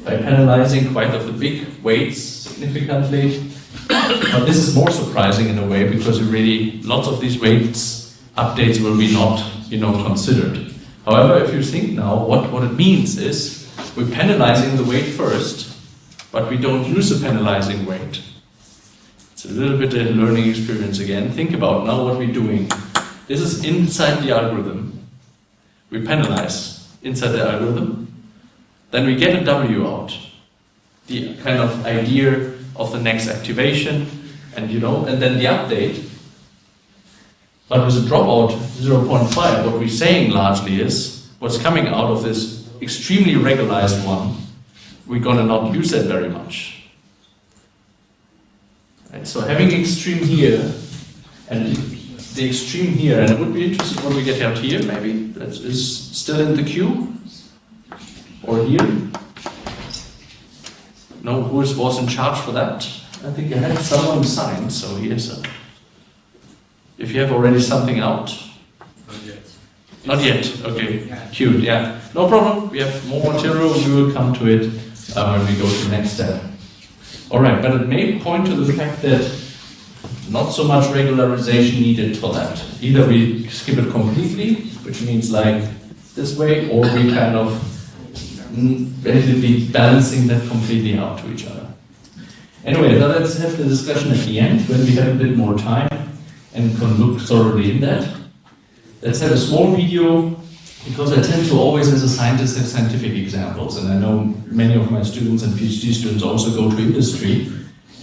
By penalizing quite of the big weights significantly. But this is more surprising in a way because lots of these weights updates will be not, considered. However, if you think now, what it means is we're penalizing the weight first, but we don't use the penalizing weight. It's a little bit a learning experience again. Think about now what we're doing. This is inside the algorithm. We penalize inside the algorithm. Then we get a W out. The kind of idea of the next activation, and then the update. But with a dropout 0.5, what we're saying largely is what's coming out of this extremely regularized one, we're gonna not use that very much. Right, so having extreme here and the extreme here, and it would be interesting when we get out here, maybe that is still in the queue or here. No, who was in charge for that? I think I had someone signed, so here's a. If you have already something out.
Not yet.
Not yet, okay. Cute, yeah. No problem, we have more material, we will come to it when we go to the next step. Alright, but it may point to the fact that not so much regularization needed for that. Either we skip it completely, which means like this way, or we kind of basically balancing that completely out to each other. Anyway, now let's have the discussion at the end when we have a bit more time and can look thoroughly in that. Let's have a small video, because I tend to always, as a scientist, have scientific examples, and I know many of my students and PhD students also go to industry,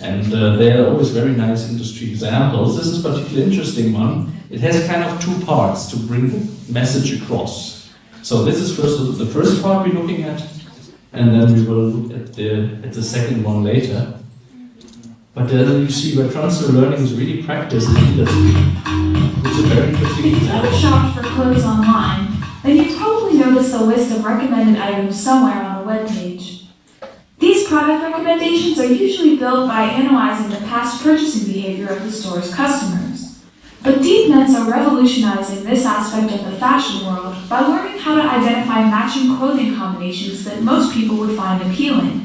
and they are always very nice industry examples. This is a particularly interesting one. It has kind of two parts to bring the message across. So this is the first part we're looking at, and then we will look at the second one later. But you see where transfer learning is really practiced in industry. It's a very interesting
If you've ever shopped for clothes online, then you've probably noticed a list of recommended items somewhere on a web page. These product recommendations are usually built by analyzing the past purchasing behavior of the store's customers. But DeepNets are revolutionizing this aspect of the fashion world by learning how to identify matching clothing combinations that most people would find appealing.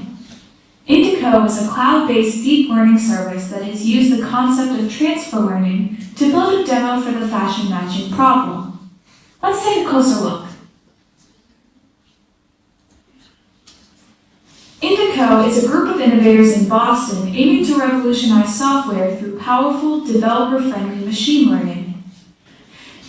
Indigo is a cloud-based deep learning service that has used the concept of transfer learning to build a demo for the fashion matching problem. Let's take a closer look. Indigo is a group of innovators in Boston aiming to revolutionize software through powerful, developer-friendly machine learning.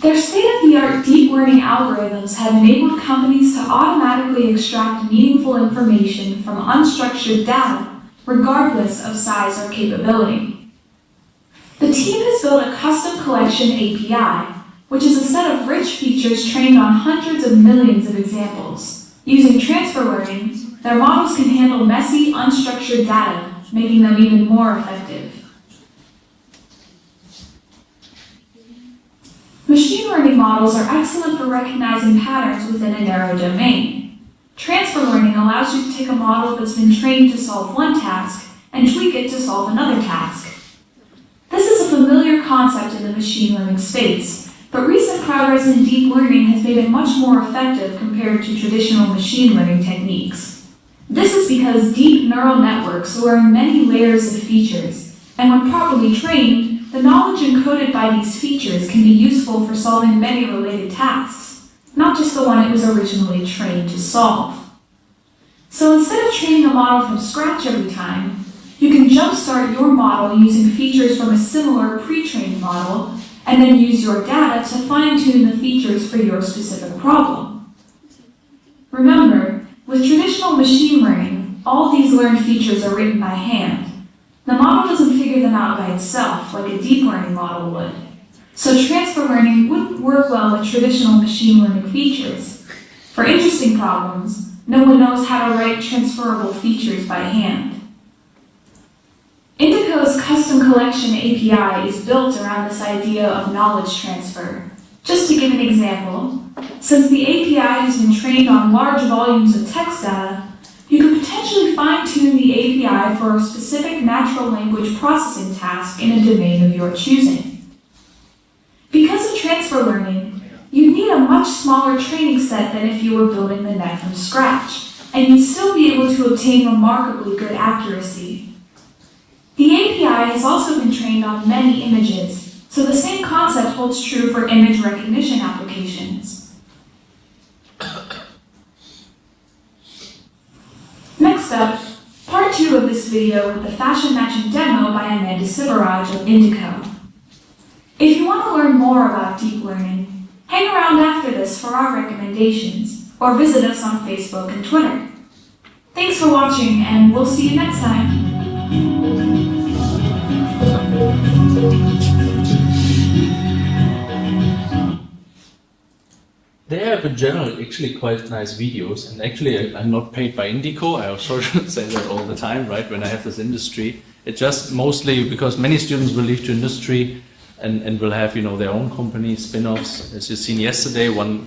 Their state-of-the-art deep learning algorithms have enabled companies to automatically extract meaningful information from unstructured data, regardless of size or capability. The team has built a custom collection API, which is a set of rich features trained on hundreds of millions of examples. Using transfer learning, their models can handle messy, unstructured data, making them even more effective. Machine learning models are excellent for recognizing patterns within a narrow domain. Transfer learning allows you to take a model that's been trained to solve one task and tweak it to solve another task. This is a familiar concept in the machine learning space, but recent progress in deep learning has made it much more effective compared to traditional machine learning techniques. This is because deep neural networks learn many layers of features, and when properly trained, the knowledge encoded by these features can be useful for solving many related tasks, not just the one it was originally trained to solve. So instead of training a model from scratch every time, you can jumpstart your model using features from a similar pre-trained model, and then use your data to fine-tune the features for your specific problem. Remember, with traditional machine learning, all these learned features are written by hand. The model doesn't figure them out by itself like a deep learning model would. So transfer learning wouldn't work well with traditional machine learning features. For interesting problems, no one knows how to write transferable features by hand. Indigo's custom collection API is built around this idea of knowledge transfer. Just to give an example, since the API has been trained on large volumes of text data, you could potentially fine-tune the API for a specific natural language processing task in a domain of your choosing. Because of transfer learning, you'd need a much smaller training set than if you were building the net from scratch, and you'd still be able to obtain remarkably good accuracy. The API has also been trained on many images, so the same concept holds true for image recognition applications. Next up, part 2 of this video with the fashion matching demo by Amanda Sivaraj of Indigo. If you want to learn more about deep learning, hang around after this for our recommendations, or visit us on Facebook and Twitter. Thanks for watching, and we'll see you next time.
They have in general actually quite nice videos, and actually I'm not paid by Indigo. I also should say that all the time, right, when I have this industry. It's just mostly because many students will leave to industry and will have, their own company, spin-offs. As you've seen yesterday, one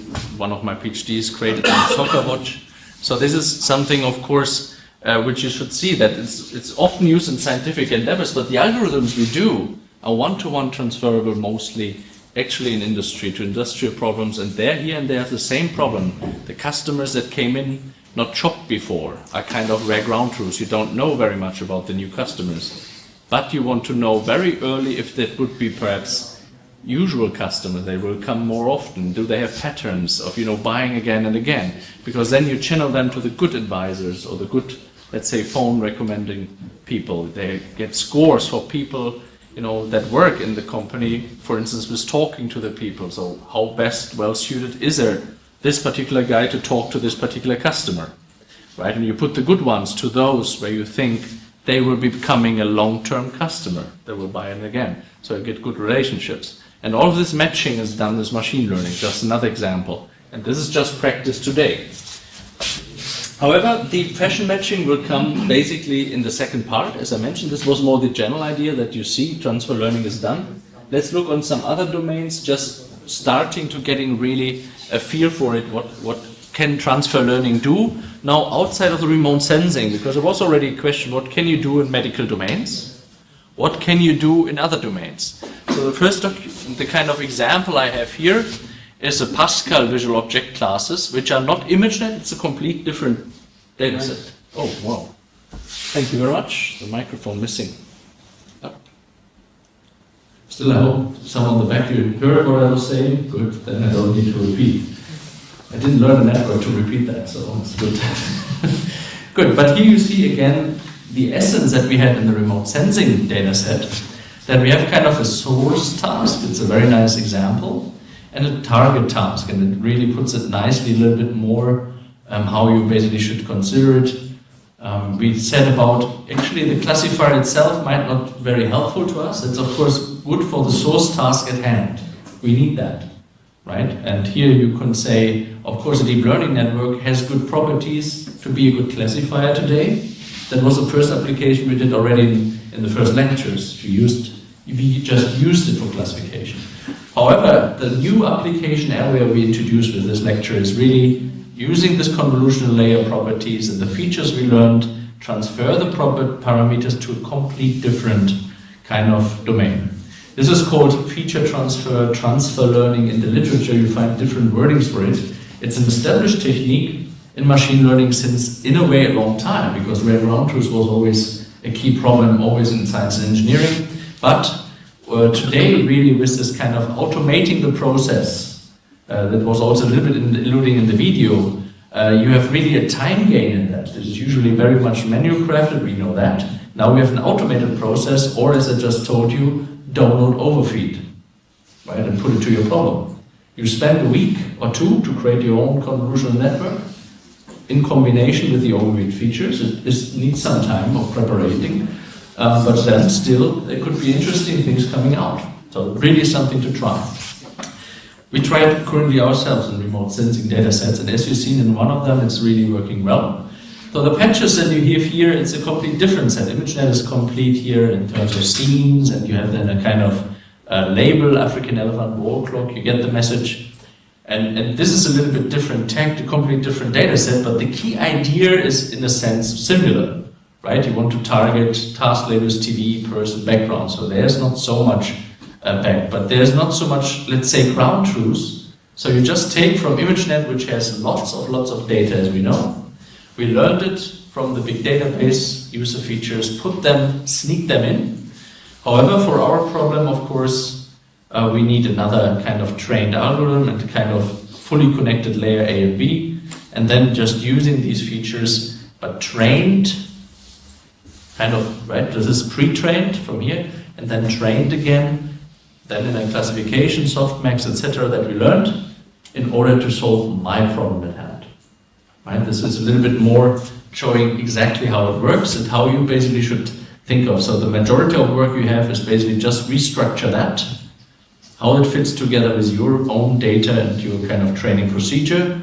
of my PhDs created a soccer watch. So this is something, of course, which you should see, that it's often used in scientific endeavors, but the algorithms we do are one-to-one transferable mostly actually in industry to industrial problems, and here and there the same problem. The customers that came in not shopped before are kind of rare ground truths. You don't know very much about the new customers, but you want to know very early if that would be perhaps usual customers. They will come more often. Do they have patterns of buying again and again? Because then you channel them to the good advisors or the good, let's say, phone recommending people. They get scores for people that work in the company, for instance, with talking to the people. So how best well suited is this particular guy to talk to this particular customer, right? And you put the good ones to those where you think they will be becoming a long-term customer that will buy it again. So you get good relationships. And all of this matching is done with machine learning, just another example. And this is just practice today. However, the fashion matching will come basically in the second part. As I mentioned, this was more the general idea that you see transfer learning is done. Let's look on some other domains, just starting to getting really a feel for it. What can transfer learning do now outside of the remote sensing? Because there was already a question, what can you do in medical domains? What can you do in other domains? So the first, the kind of example I have here is a Pascal visual object classes, which are not ImageNet. It's a complete different data set. Oh, wow. Thank you very much. The microphone missing. Oh. Still, I hope some on the back you heard what I was saying. Good, then I don't need to repeat. I didn't learn a network to repeat that, so it's good. Good, but here you see again the essence that we had in the remote sensing data set, that we have kind of a source task. It's a very nice example. And a target task, and it really puts it nicely a little bit more how you basically should consider it. We said about actually the classifier itself might not be very helpful to us. It's of course good for the source task at hand. We need that, right? And here you can say, of course, a deep learning network has good properties to be a good classifier today. That was the first application we did already in the first lectures. We just used it for classification. However, the new application area we introduced with this lecture is really using this convolutional layer properties and the features we learned, transfer the parameters to a complete different kind of domain. This is called feature transfer learning. In the literature you find different wordings for it. It's an established technique in machine learning since, in a way, a long time, because rare ground truth was always a key problem, always in science and engineering. But today, really, with this kind of automating the process, that was also a little bit alluding in the video, you have really a time gain in that. This is usually very much manual crafted, we know that. Now we have an automated process, or as I just told you, download overfeed, right, and put it to your problem. You spend a week or two to create your own convolutional network in combination with the overfeed features. It needs some time of preparing, but then still there could be interesting things coming out. So really something to try. We try it currently ourselves in remote sensing datasets, and as you've seen in one of them, it's really working well. So the patches that you have here, it's a complete different set. ImageNet is complete here in terms of scenes, and you have then a kind of label, African elephant wall clock, you get the message. And this is a little bit different tech, a completely different data set, but the key idea is in a sense similar, right? You want to target task labels, TV, person, background, so there's not so much back, but there's not so much, let's say, ground truth. So you just take from ImageNet, which has lots of data, as we know. We learned it from the big database, user features, put them, sneak them in. However, for our problem, of course, we need another kind of trained algorithm and a kind of fully connected layer A and B, and then just using these features, but trained, kind of, right? This is pre-trained from here, and then trained again, then in a classification, softmax, etc. that we learned in order to solve my problem at hand. Right? This is a little bit more showing exactly how it works and how you basically should think of. So the majority of work you have is basically just restructure that, how it fits together with your own data and your kind of training procedure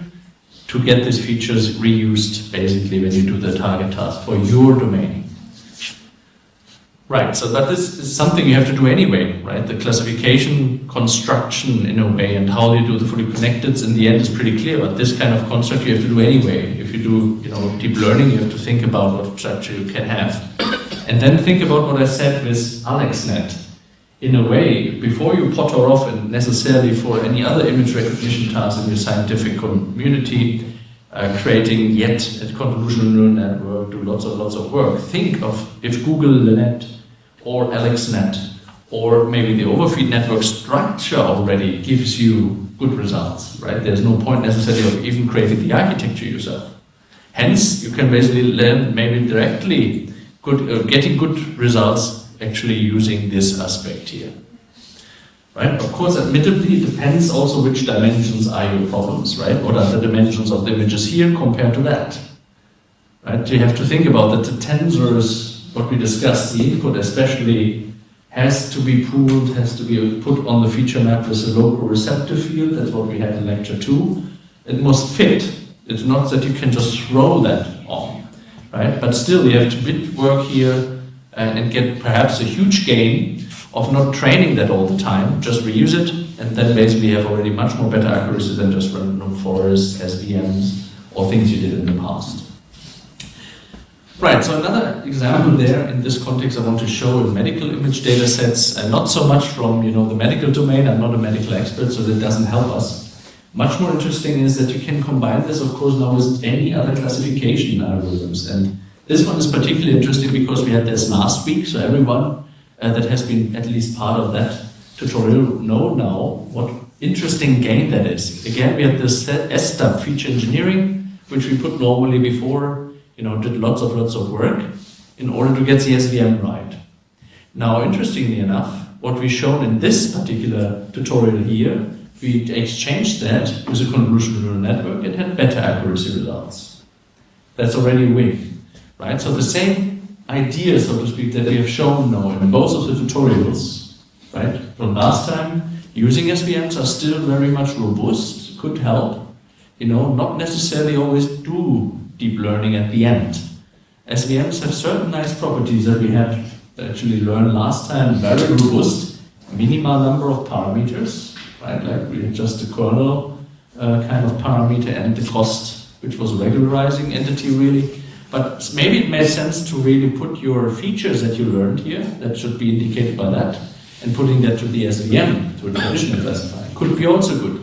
to get these features reused basically when you do the target task for your domain. Right, so but this is something you have to do anyway, right? The classification, construction in a way, and how you do the fully connected in the end is pretty clear, but this kind of construct you have to do anyway. If you do, deep learning, you have to think about what structure you can have. And then think about what I said with AlexNet. In a way, before you potter off and necessarily for any other image recognition task in your scientific community, creating yet a convolutional neural network, do lots of work. Think of if Google-Net or AlexNet or maybe the overfeed network structure already gives you good results, right? There's no point necessarily of even creating the architecture yourself. Hence, you can basically learn maybe directly getting good results actually using this aspect here. Right? Of course, admittedly, it depends also which dimensions are your problems, right? What are the dimensions of the images here compared to that? Right? You have to think about that the tensors, what we discussed, the input especially, has to be pooled, has to be put on the feature map with a local receptive field. That's what we had in lecture 2. It must fit. It's not that you can just throw that on, right? But still, you have to bit work here and get perhaps a huge gain of not training that all the time, just reuse it, and then basically have already much more better accuracy than just random forests, SVMs, or things you did in the past. Right, so another example there in this context I want to show in medical image data sets, and not so much from the medical domain. I'm not a medical expert, so that doesn't help us. Much more interesting is that you can combine this, of course, now with any other classification algorithms. And this one is particularly interesting because we had this last week, so everyone that has been at least part of that tutorial know now what interesting gain that is. Again, we had this S-stub feature engineering, which we put normally before, did lots of work in order to get the SVM right. Now, interestingly enough, what we've shown in this particular tutorial here, we exchanged that with a convolutional neural network and had better accuracy results. That's already a win, right? So the same idea, so to speak, that we have shown now in both of the tutorials, right, from last time, using SVMs are still very much robust, could help, not necessarily always do deep learning at the end. SVMs have certain nice properties that we had actually learned last time, very robust, minimal number of parameters, right? Like we had just the kernel kind of parameter and the cost, which was a regularizing entity really. But maybe it made sense to really put your features that you learned here, that should be indicated by that, and putting that to the SVM, to a traditional classifier. Could be also good.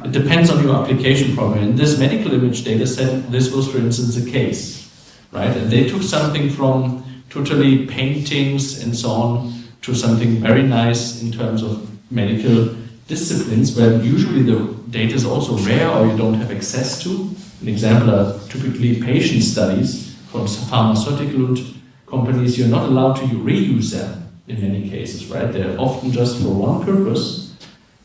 It depends on your application problem. In this medical image data set, this was, for instance, a case, right? And they took something from totally paintings and so on to something very nice in terms of medical disciplines, where usually the data is also rare or you don't have access to. An example are typically patient studies from pharmaceutical companies. You're not allowed to reuse them in many cases, right? They're often just for one purpose,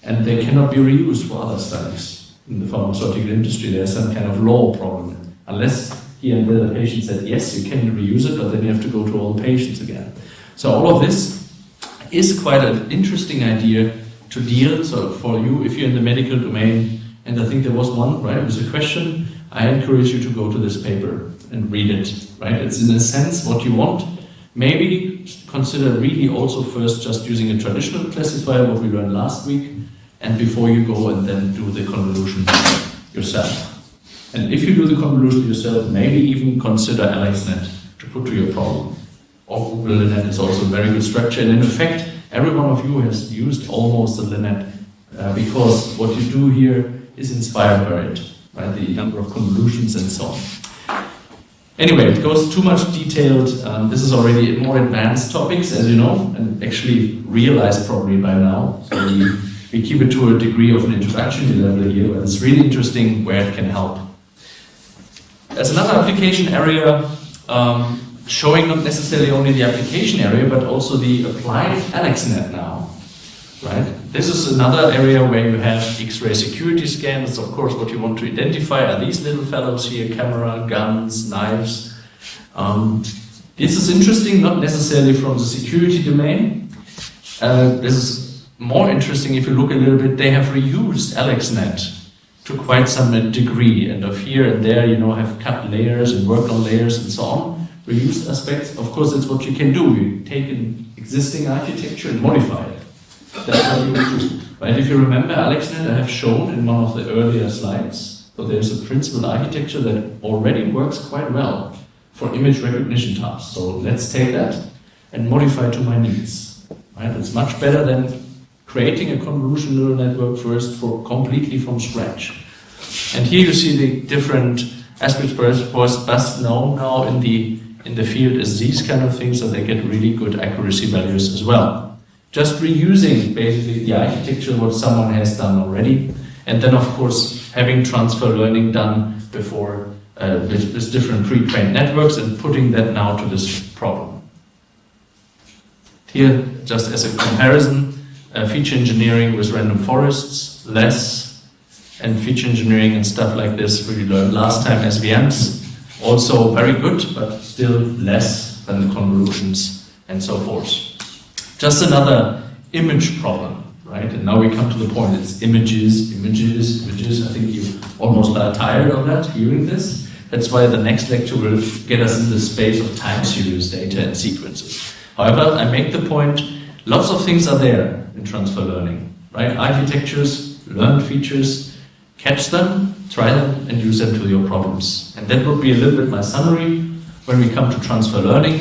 and they cannot be reused for other studies. In the pharmaceutical industry, there's some kind of law problem. Unless here and there the patient said, yes, you can reuse it, but then you have to go to all the patients again. So all of this is quite an interesting idea to deal. So for you, if you're in the medical domain, and I think there was one, right? It was a question. I encourage you to go to this paper and read it, right? It's in a sense what you want. Maybe consider really also first just using a traditional classifier, what we learned last week, and before you go and then do the convolution yourself. And if you do the convolution yourself, maybe even consider AlexNet to put to your problem. Or Google Linnet is also a very good structure. And in effect, every one of you has used almost the Linnet because what you do here is inspired by it, right? The number of convolutions and so on. Anyway, it goes too much detailed. This is already more advanced topics, as you know, and actually realized probably by now. So we keep it to a degree of an introductory level here, but it's really interesting where it can help. There's another application area showing not necessarily only the application area, but also the applied AlexNet now, right? This is another area where you have X-ray security scans. Of course, what you want to identify are these little fellows here, camera, guns, knives. This is interesting, not necessarily from the security domain. This is more interesting if you look a little bit. They have reused AlexNet to quite some degree, and of here and there, you know, have cut layers and worked on layers and so on. Reused aspects, of course, it's what you can do. You take an existing architecture and modify it. That's what you would do. Right? If you remember AlexNet, I have shown in one of the earlier slides, so there's a principal architecture that already works quite well for image recognition tasks. So let's take that and modify to my needs. Right? It's much better than creating a convolutional neural network first for completely from scratch. And here you see the different aspects. Best known now in the field is these kind of things, so they get really good accuracy values as well. Just reusing basically the architecture, what someone has done already, and then of course having transfer learning done before with different pre-trained networks and putting that now to this problem. Here, just as a comparison, feature engineering with random forests, less, and feature engineering and stuff like this we learned last time, SVMs, also very good, but still less than the convolutions and so forth. Just another image problem, right? And now we come to the point, it's images. I think you almost are tired of that, hearing this. That's why the next lecture will get us in the space of time series data and sequences. However, I make the point, lots of things are there in transfer learning, right? Architectures, learned features, catch them, try them, and use them to your problems. And that would be a little bit my summary when we come to transfer learning.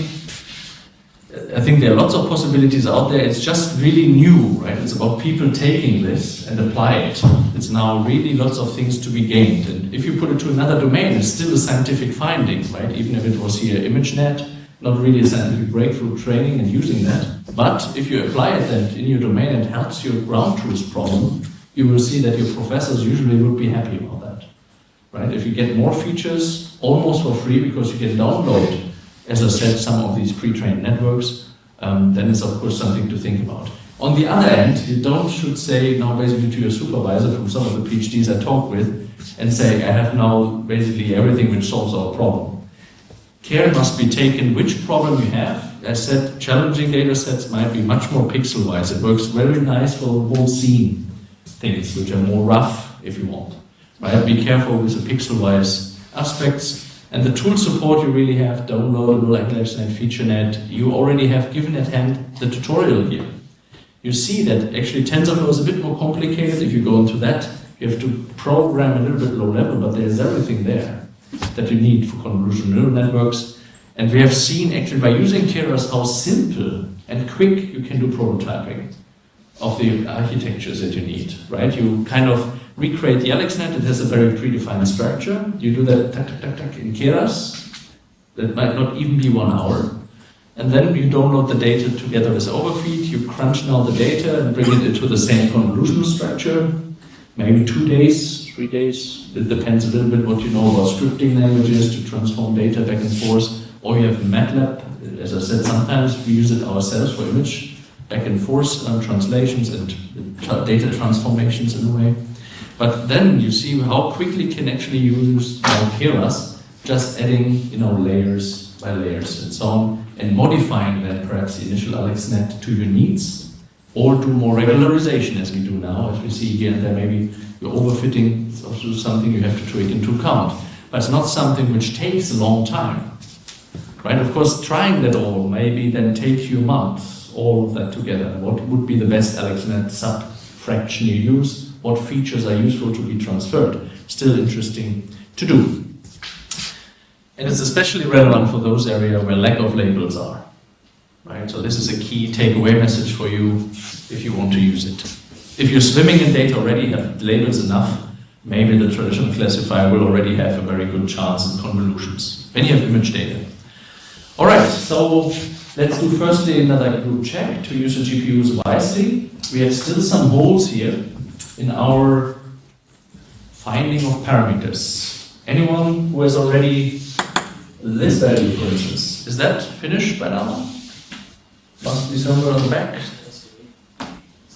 I think there are lots of possibilities out there. It's just really new, right? It's about people taking this and apply it. It's now really lots of things to be gained. And if you put it to another domain, it's still a scientific finding, right? Even if it was here ImageNet, not really a scientific breakthrough training and using that. But if you apply it then in your domain and helps your ground truth problem, you will see that your professors usually would be happy about that, right? If you get more features almost for free because you can download, as I said, some of these pre-trained networks, then it's of course something to think about. On the other end, you should say now basically to your supervisor from some of the PhDs I talk with and say, I have now basically everything which solves our problem. Care must be taken which problem you have. As I said, challenging data sets might be much more pixel-wise. It works very nice for the whole scene things, which are more rough if you want. Right? Be careful with the pixel-wise aspects. And the tool support you really have, downloadable, AlexNet, FeatureNet, you already have given at hand the tutorial here. you see that actually TensorFlow is a bit more complicated. If you go into that, you have to program a little bit low level, but there's everything there that you need for convolutional neural networks. And we have seen actually by using Keras how simple and quick you can do prototyping of the architectures that you need, right? You kind of recreate the AlexNet. It has a very predefined structure. You do that tuck, tuck, tuck, tuck in Keras. That might not even be 1 hour. And then you download the data together with overfeed. You crunch now the data and bring it into the same convolutional structure. Maybe 2 days, 3 days. It depends a little bit what you know about scripting languages to transform data back and forth. Or you have MATLAB. As I said, sometimes we use it ourselves for image back and forth translations and data transformations in a way. But then you see how quickly you can actually use Keras, just adding layers by layers and so on, and modifying then perhaps the initial AlexNet to your needs, or do more regularization as we do now, as we see here and there. Maybe you're overfitting, it's also something you have to take into account. But it's not something which takes a long time. Right? Of course, trying that all maybe then take you months, all of that together. What would be the best AlexNet sub-fraction you use? What features are useful to be transferred? Still interesting to do. And it's especially relevant for those areas where lack of labels are. Right? So this is a key takeaway message for you if you want to use it. If you're swimming in data already, have labels enough, maybe the traditional classifier will already have a very good chance in convolutions when you have image data. All right, so let's do firstly another group check to use the GPUs wisely. We have still some holes here in our finding of parameters. Anyone who has already this value, for instance, is that finished by now? Must be somewhere on the back.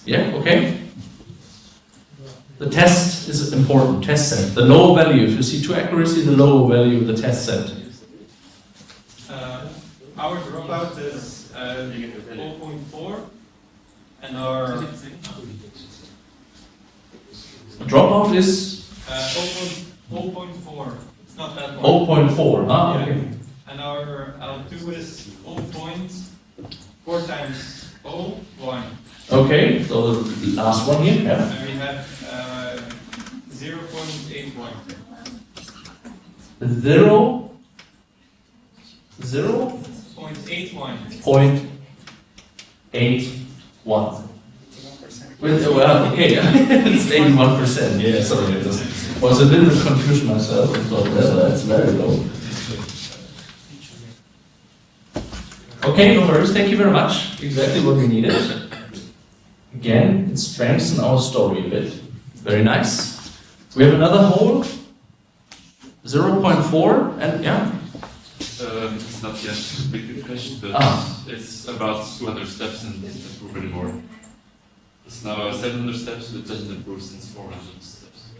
Yeah, okay. The test is important, test set. The low value, if you see 2 accuracy, the low value of the test set.
Our dropout is 0.4, and our
dropout is
0.4. It's not that much.
0.4. Ah, okay.
And our L2 is 0.4 times 0.1.
Okay, so the last one here. Yeah.
And we have 0.81. 0.81. Well, okay, it's 81%. Yeah, sorry, I was a little bit confused myself and thought, well, that's very low. Okay, no worries, thank you very much. Exactly what we needed. Again, it strengthens our story a bit. Very nice. We have another hole, 0.4, and yeah?
It's not yet a big refresh, but it's about 200 steps and it doesn't improve anymore. It's now 700 steps, but it doesn't improve since 400 steps.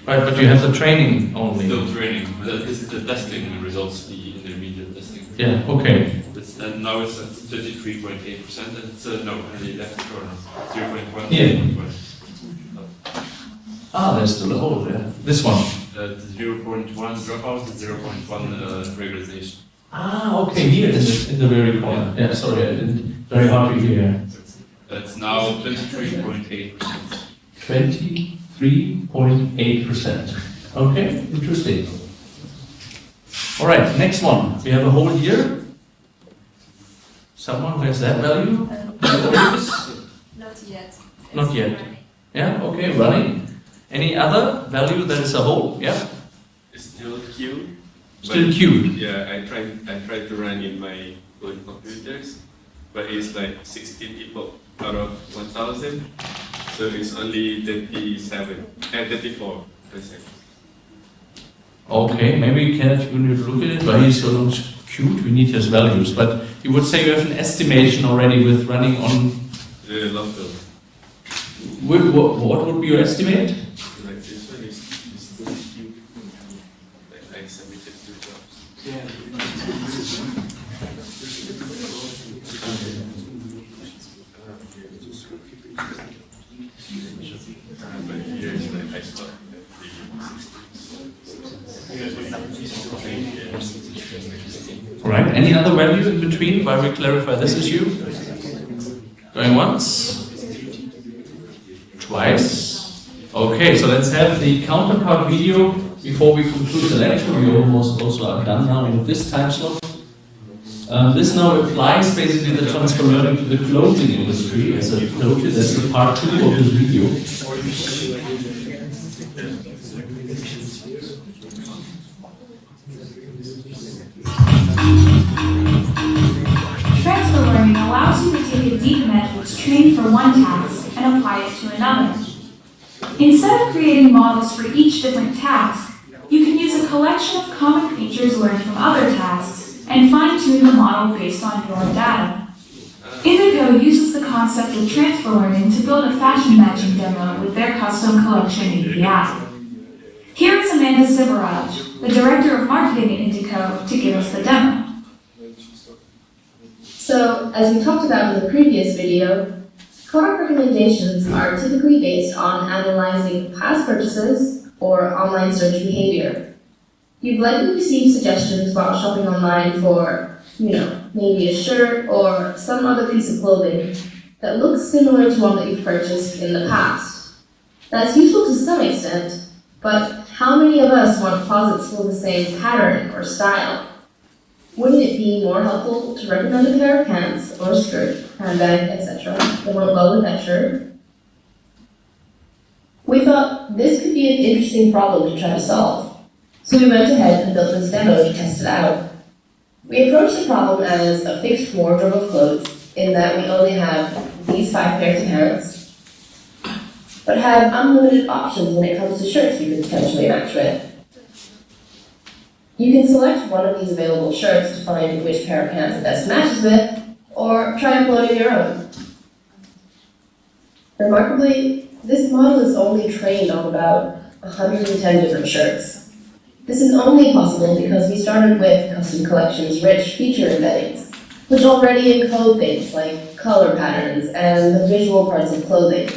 Right, but you have the training only.
Still training. This is the testing results, the intermediate testing.
Yeah, okay.
And now it's at 33.8%, and it's no, in the left corner, 0.1.
Yeah. There's still a hole there. This one.
0.1 dropout and 0.1 regularization.
Okay, here in the very corner. Yeah, sorry, I didn't. Very hard to hear.
It's now 23.8%.
23.8%. Okay, interesting. All right, next one. We have a hole here. Someone who has that value?
Not yet.
Not yet. Yeah, okay, running. Any other value that is a hole? Yeah?
It's still queued.
Still queued?
Yeah, I tried to run in my own computers, but it's like 16 people out of 1,000, so it's only 34%.
Okay, maybe Kenneth, you need to look at it, but he's so cute, we need his values. But you would say you have an estimation already with running on...
local.
What would be your estimate?
Like this one is still queued. Like I submitted 2 jobs. But here is like I stopped at 360.
All right, any other value in between while we clarify this issue?
Going once? Twice? Okay, so let's have the counterpart video before we conclude the lecture. We almost also are done now with this time slot. This now applies basically the transfer learning to the clothing industry, as I told you. That's the part 2 of this video.
Transfer learning allows you to take a deep net that's trained for one task and apply it to another. Instead of creating models for each different task, you can use a collection of common features learned from other tasks and fine-tune the model based on your data. Indigo uses the concept of transfer learning to build a fashion matching demo with their custom collection API. Here is Amanda Sivaraj, the Director of Marketing at Indigo, to give us the demo.
So, as we talked about in the previous video, product recommendations are typically based on analyzing past purchases or online search behavior. You've likely received suggestions while shopping online for, maybe a shirt or some other piece of clothing that looks similar to one that you've purchased in the past. That's useful to some extent, but how many of us want closets full of the same pattern or style? Wouldn't it be more helpful to recommend a pair of pants or a skirt, handbag, etc. that went well with that shirt? We thought this could be an interesting problem to try to solve, so we went ahead and built this demo to test it out. We approached the problem as a fixed wardrobe of clothes, in that we only have these 5 pairs of pants, but have unlimited options when it comes to shirts you could potentially match with. You can select one of these available shirts to find which pair of pants it best matches with, or try uploading your own. Remarkably, this model is only trained on about 110 different shirts. This is only possible because we started with Custom Collection's rich feature embeddings, which already encode things like color patterns and the visual parts of clothing.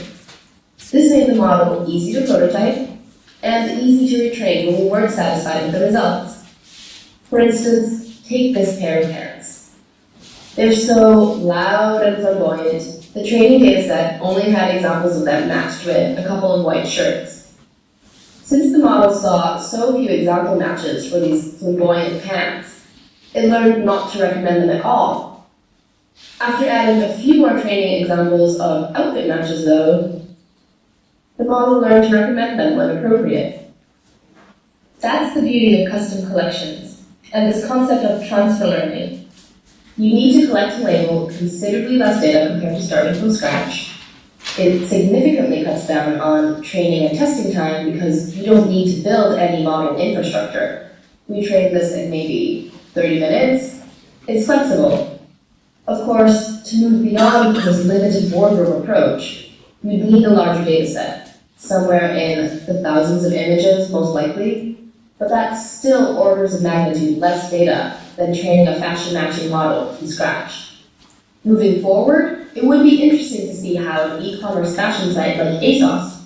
This made the model easy to prototype and easy to retrain when we weren't satisfied with the results. For instance, take this pair of pants. They're so loud and flamboyant, the training dataset only had examples of them matched with a couple of white shirts. Since the model saw so few example matches for these flamboyant pants, it learned not to recommend them at all. After adding a few more training examples of outfit matches though, the model learned to recommend them when appropriate. That's the beauty of custom collections, and this concept of transfer learning. You need to collect and label considerably less data compared to starting from scratch. It significantly cuts down on training and testing time because you don't need to build any model infrastructure. We trained this in maybe 30 minutes. It's flexible. Of course, to move beyond this limited wardrobe approach, you'd need a larger data set, somewhere in the thousands of images most likely, but that's still orders of magnitude less data than training a fashion matching model from scratch. Moving forward, it would be interesting to see how an e-commerce fashion site like ASOS,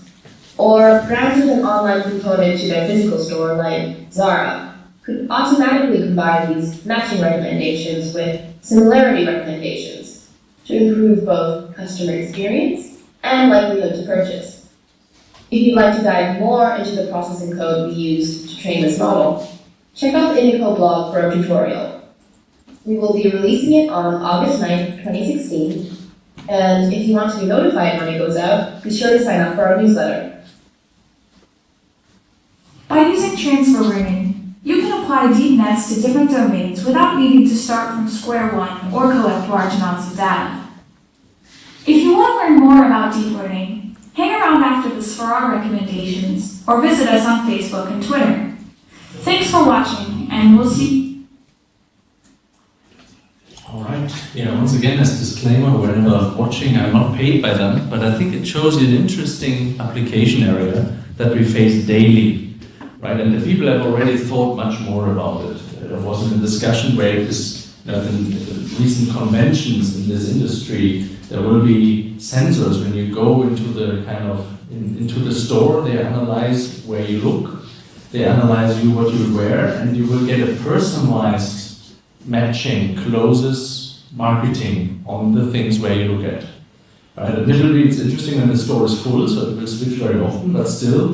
or brands with an online component to their physical store like Zara, could automatically combine these matching recommendations with similarity recommendations to improve both customer experience and likelihood to purchase. If you'd like to dive more into the processing code we used to train this model, check out the Indigo blog for a tutorial. We will be releasing it on August 9th, 2016, and if you want to be notified when it goes out, be sure to sign up for our newsletter.
By using transfer learning, you can apply deep nets to different domains without needing to start from square one or collect large amounts of data. If you want to learn more about deep learning, hang around after this for our recommendations, or visit us on Facebook and Twitter. Thanks for watching, and we'll see.
Alright, once again, as a disclaimer, whenever watching, I'm not paid by them, but I think it shows you an interesting application area that we face daily, right? And the people have already thought much more about it. There was a discussion where in recent conventions in this industry, there will be sensors when you go into the into the store, they analyze where you look, they analyze what you wear, and you will get a personalized matching, closest marketing on the things where you look at. Right? Admittedly, it's interesting when the store is full, so it will switch very often, but still,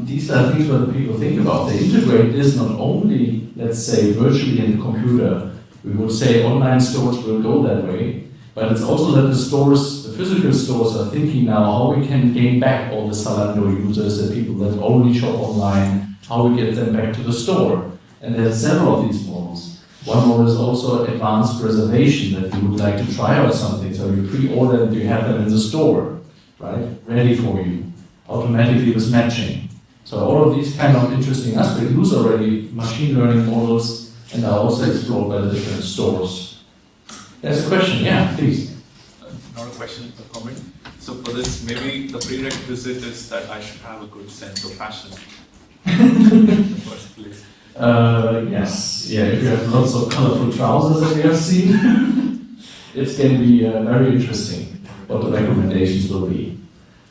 these are things that people think about. They integrate this not only, let's say, virtually in the computer. We would say online stores will go that way, but it's also that the stores, the physical stores, are thinking now how we can gain back all the Zalando users, the people that only shop online, how we get them back to the store. And there's several of these models. One model is also advanced reservation, that you would like to try out something, so you pre-order and you have them in the store, right, ready for you, automatically with matching. So all of these kind of interesting aspects use already machine learning models and are also explored by the different stores. There's a question, yeah, please.
Not a question, a comment. So for this, maybe the prerequisite is that I should have a good sense of fashion in the first place.
Yes, yeah, if you have lots of colorful trousers that we have seen, it's going to be very interesting what the recommendations will be.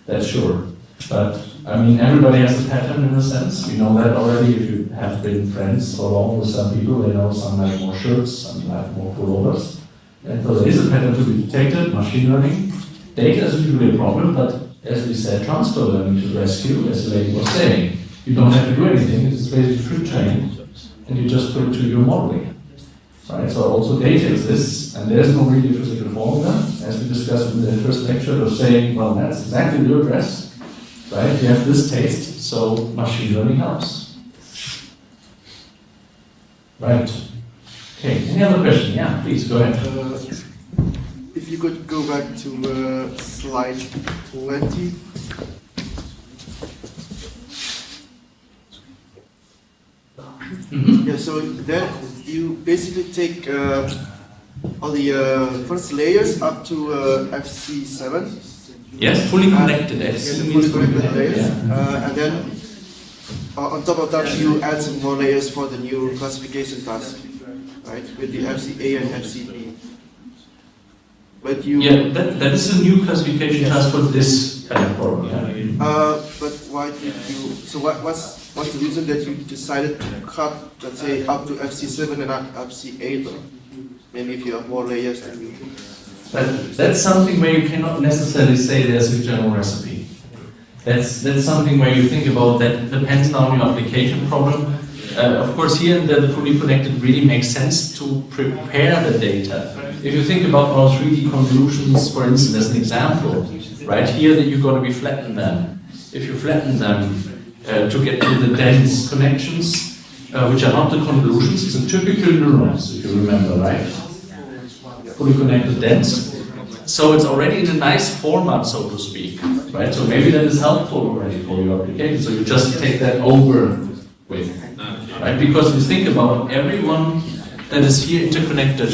That's sure. But, I mean, everybody has a pattern in a sense. We know that already. If you have been friends for long with some people, they know some like more shirts, some like more pullovers. And so there is a pattern to be detected, machine learning. Data is usually a problem, but as we said, transfer learning to the rescue, as the lady was saying. You don't have to do anything, it's basically pre-trained, and you just put it to your modeling. Right? So also data exists, and there's no really physical formula, as we discussed in the first lecture, of saying, well, that's exactly your dress, right? You have this taste, so machine learning helps. Right. Okay, any other question? Yeah, please, go ahead.
If you could go back to slide 20. Yeah, so then you basically take all the first layers up to FC7.
Yes, fully connected.
Fully connected layers. Yeah. And then on top of that, you add some more layers for the new classification task, right? With the FCA and FCB. But you
that is a new classification task for this kind of problem. Yeah.
But why did you? So what's the reason that you decided to cut, let's say, up to FC7 and not FC8? Or maybe if you have more layers, then you.
That's something where you cannot necessarily say there's a general recipe. That's something where you think about that depends now on your application problem. Of course, here the fully connected really makes sense to prepare the data. If you think about our 3D convolutions, for instance, as an example, right here that you're going to be flatten them. If you flatten them to get to the dense connections, which are not the convolutions, it's a typical neurons, if you remember, right? Fully connected dense. So it's already in a nice format, so to speak, right? So maybe that is helpful already for your application. So you just take that over with, right? Because you think about everyone that is here interconnected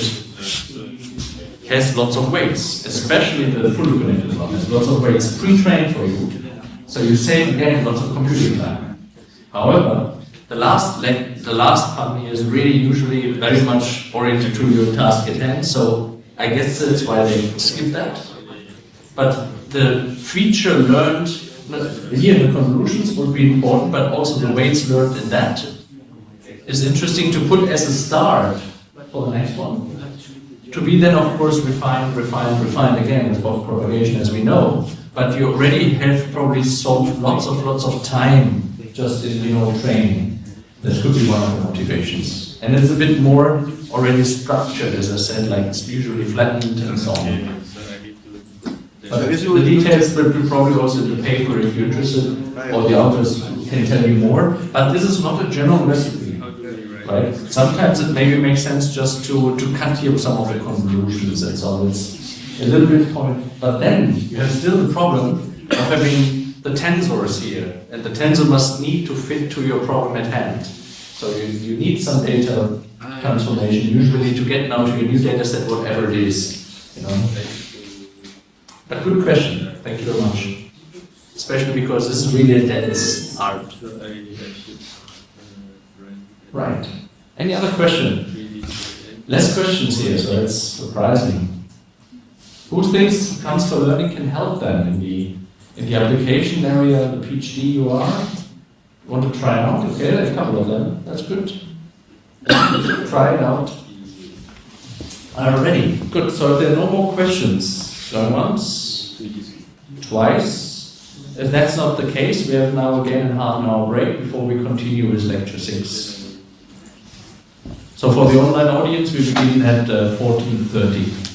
has lots of weights, especially the fully connected one has lots of weights pre-trained for you. So you save again lots of computing time. However, the last part here is really usually very much oriented to your task at hand. So I guess that's why they skip that. But the feature learned here in the convolutions would be important, but also the weights learned in that is interesting to put as a start for the next one. To be then, of course, refined again with both propagation, as we know. But you already have probably solved lots of time just in training. That could be one of the motivations. And it's a bit more already structured, as I said, like it's usually flattened and so on. But the details will be probably also in the paper if you're interested, or the authors can tell you more. But this is not a general recipe, right? Sometimes it maybe makes sense just to cut here some of the convolutions and so on. It's a little bit point, but then you have still the problem of having the tensors here, and the tensor must need to fit to your problem at hand. So you need some data transformation usually to get now to your new data set, whatever it is. But good question. Thank you very much. Especially because this is really a dense art. Right. Any other question? Less questions here, so it's surprising. Who thinks transfer learning can help them in the application area, the PhD you are? Want to try out? Okay, there's a couple of them. That's good. Try it out. Already. Good. So if there are no more questions, Going once, twice. If that's not the case, we have now again a half an hour break before we continue with lecture 6. So for the online audience, we begin at 14:30.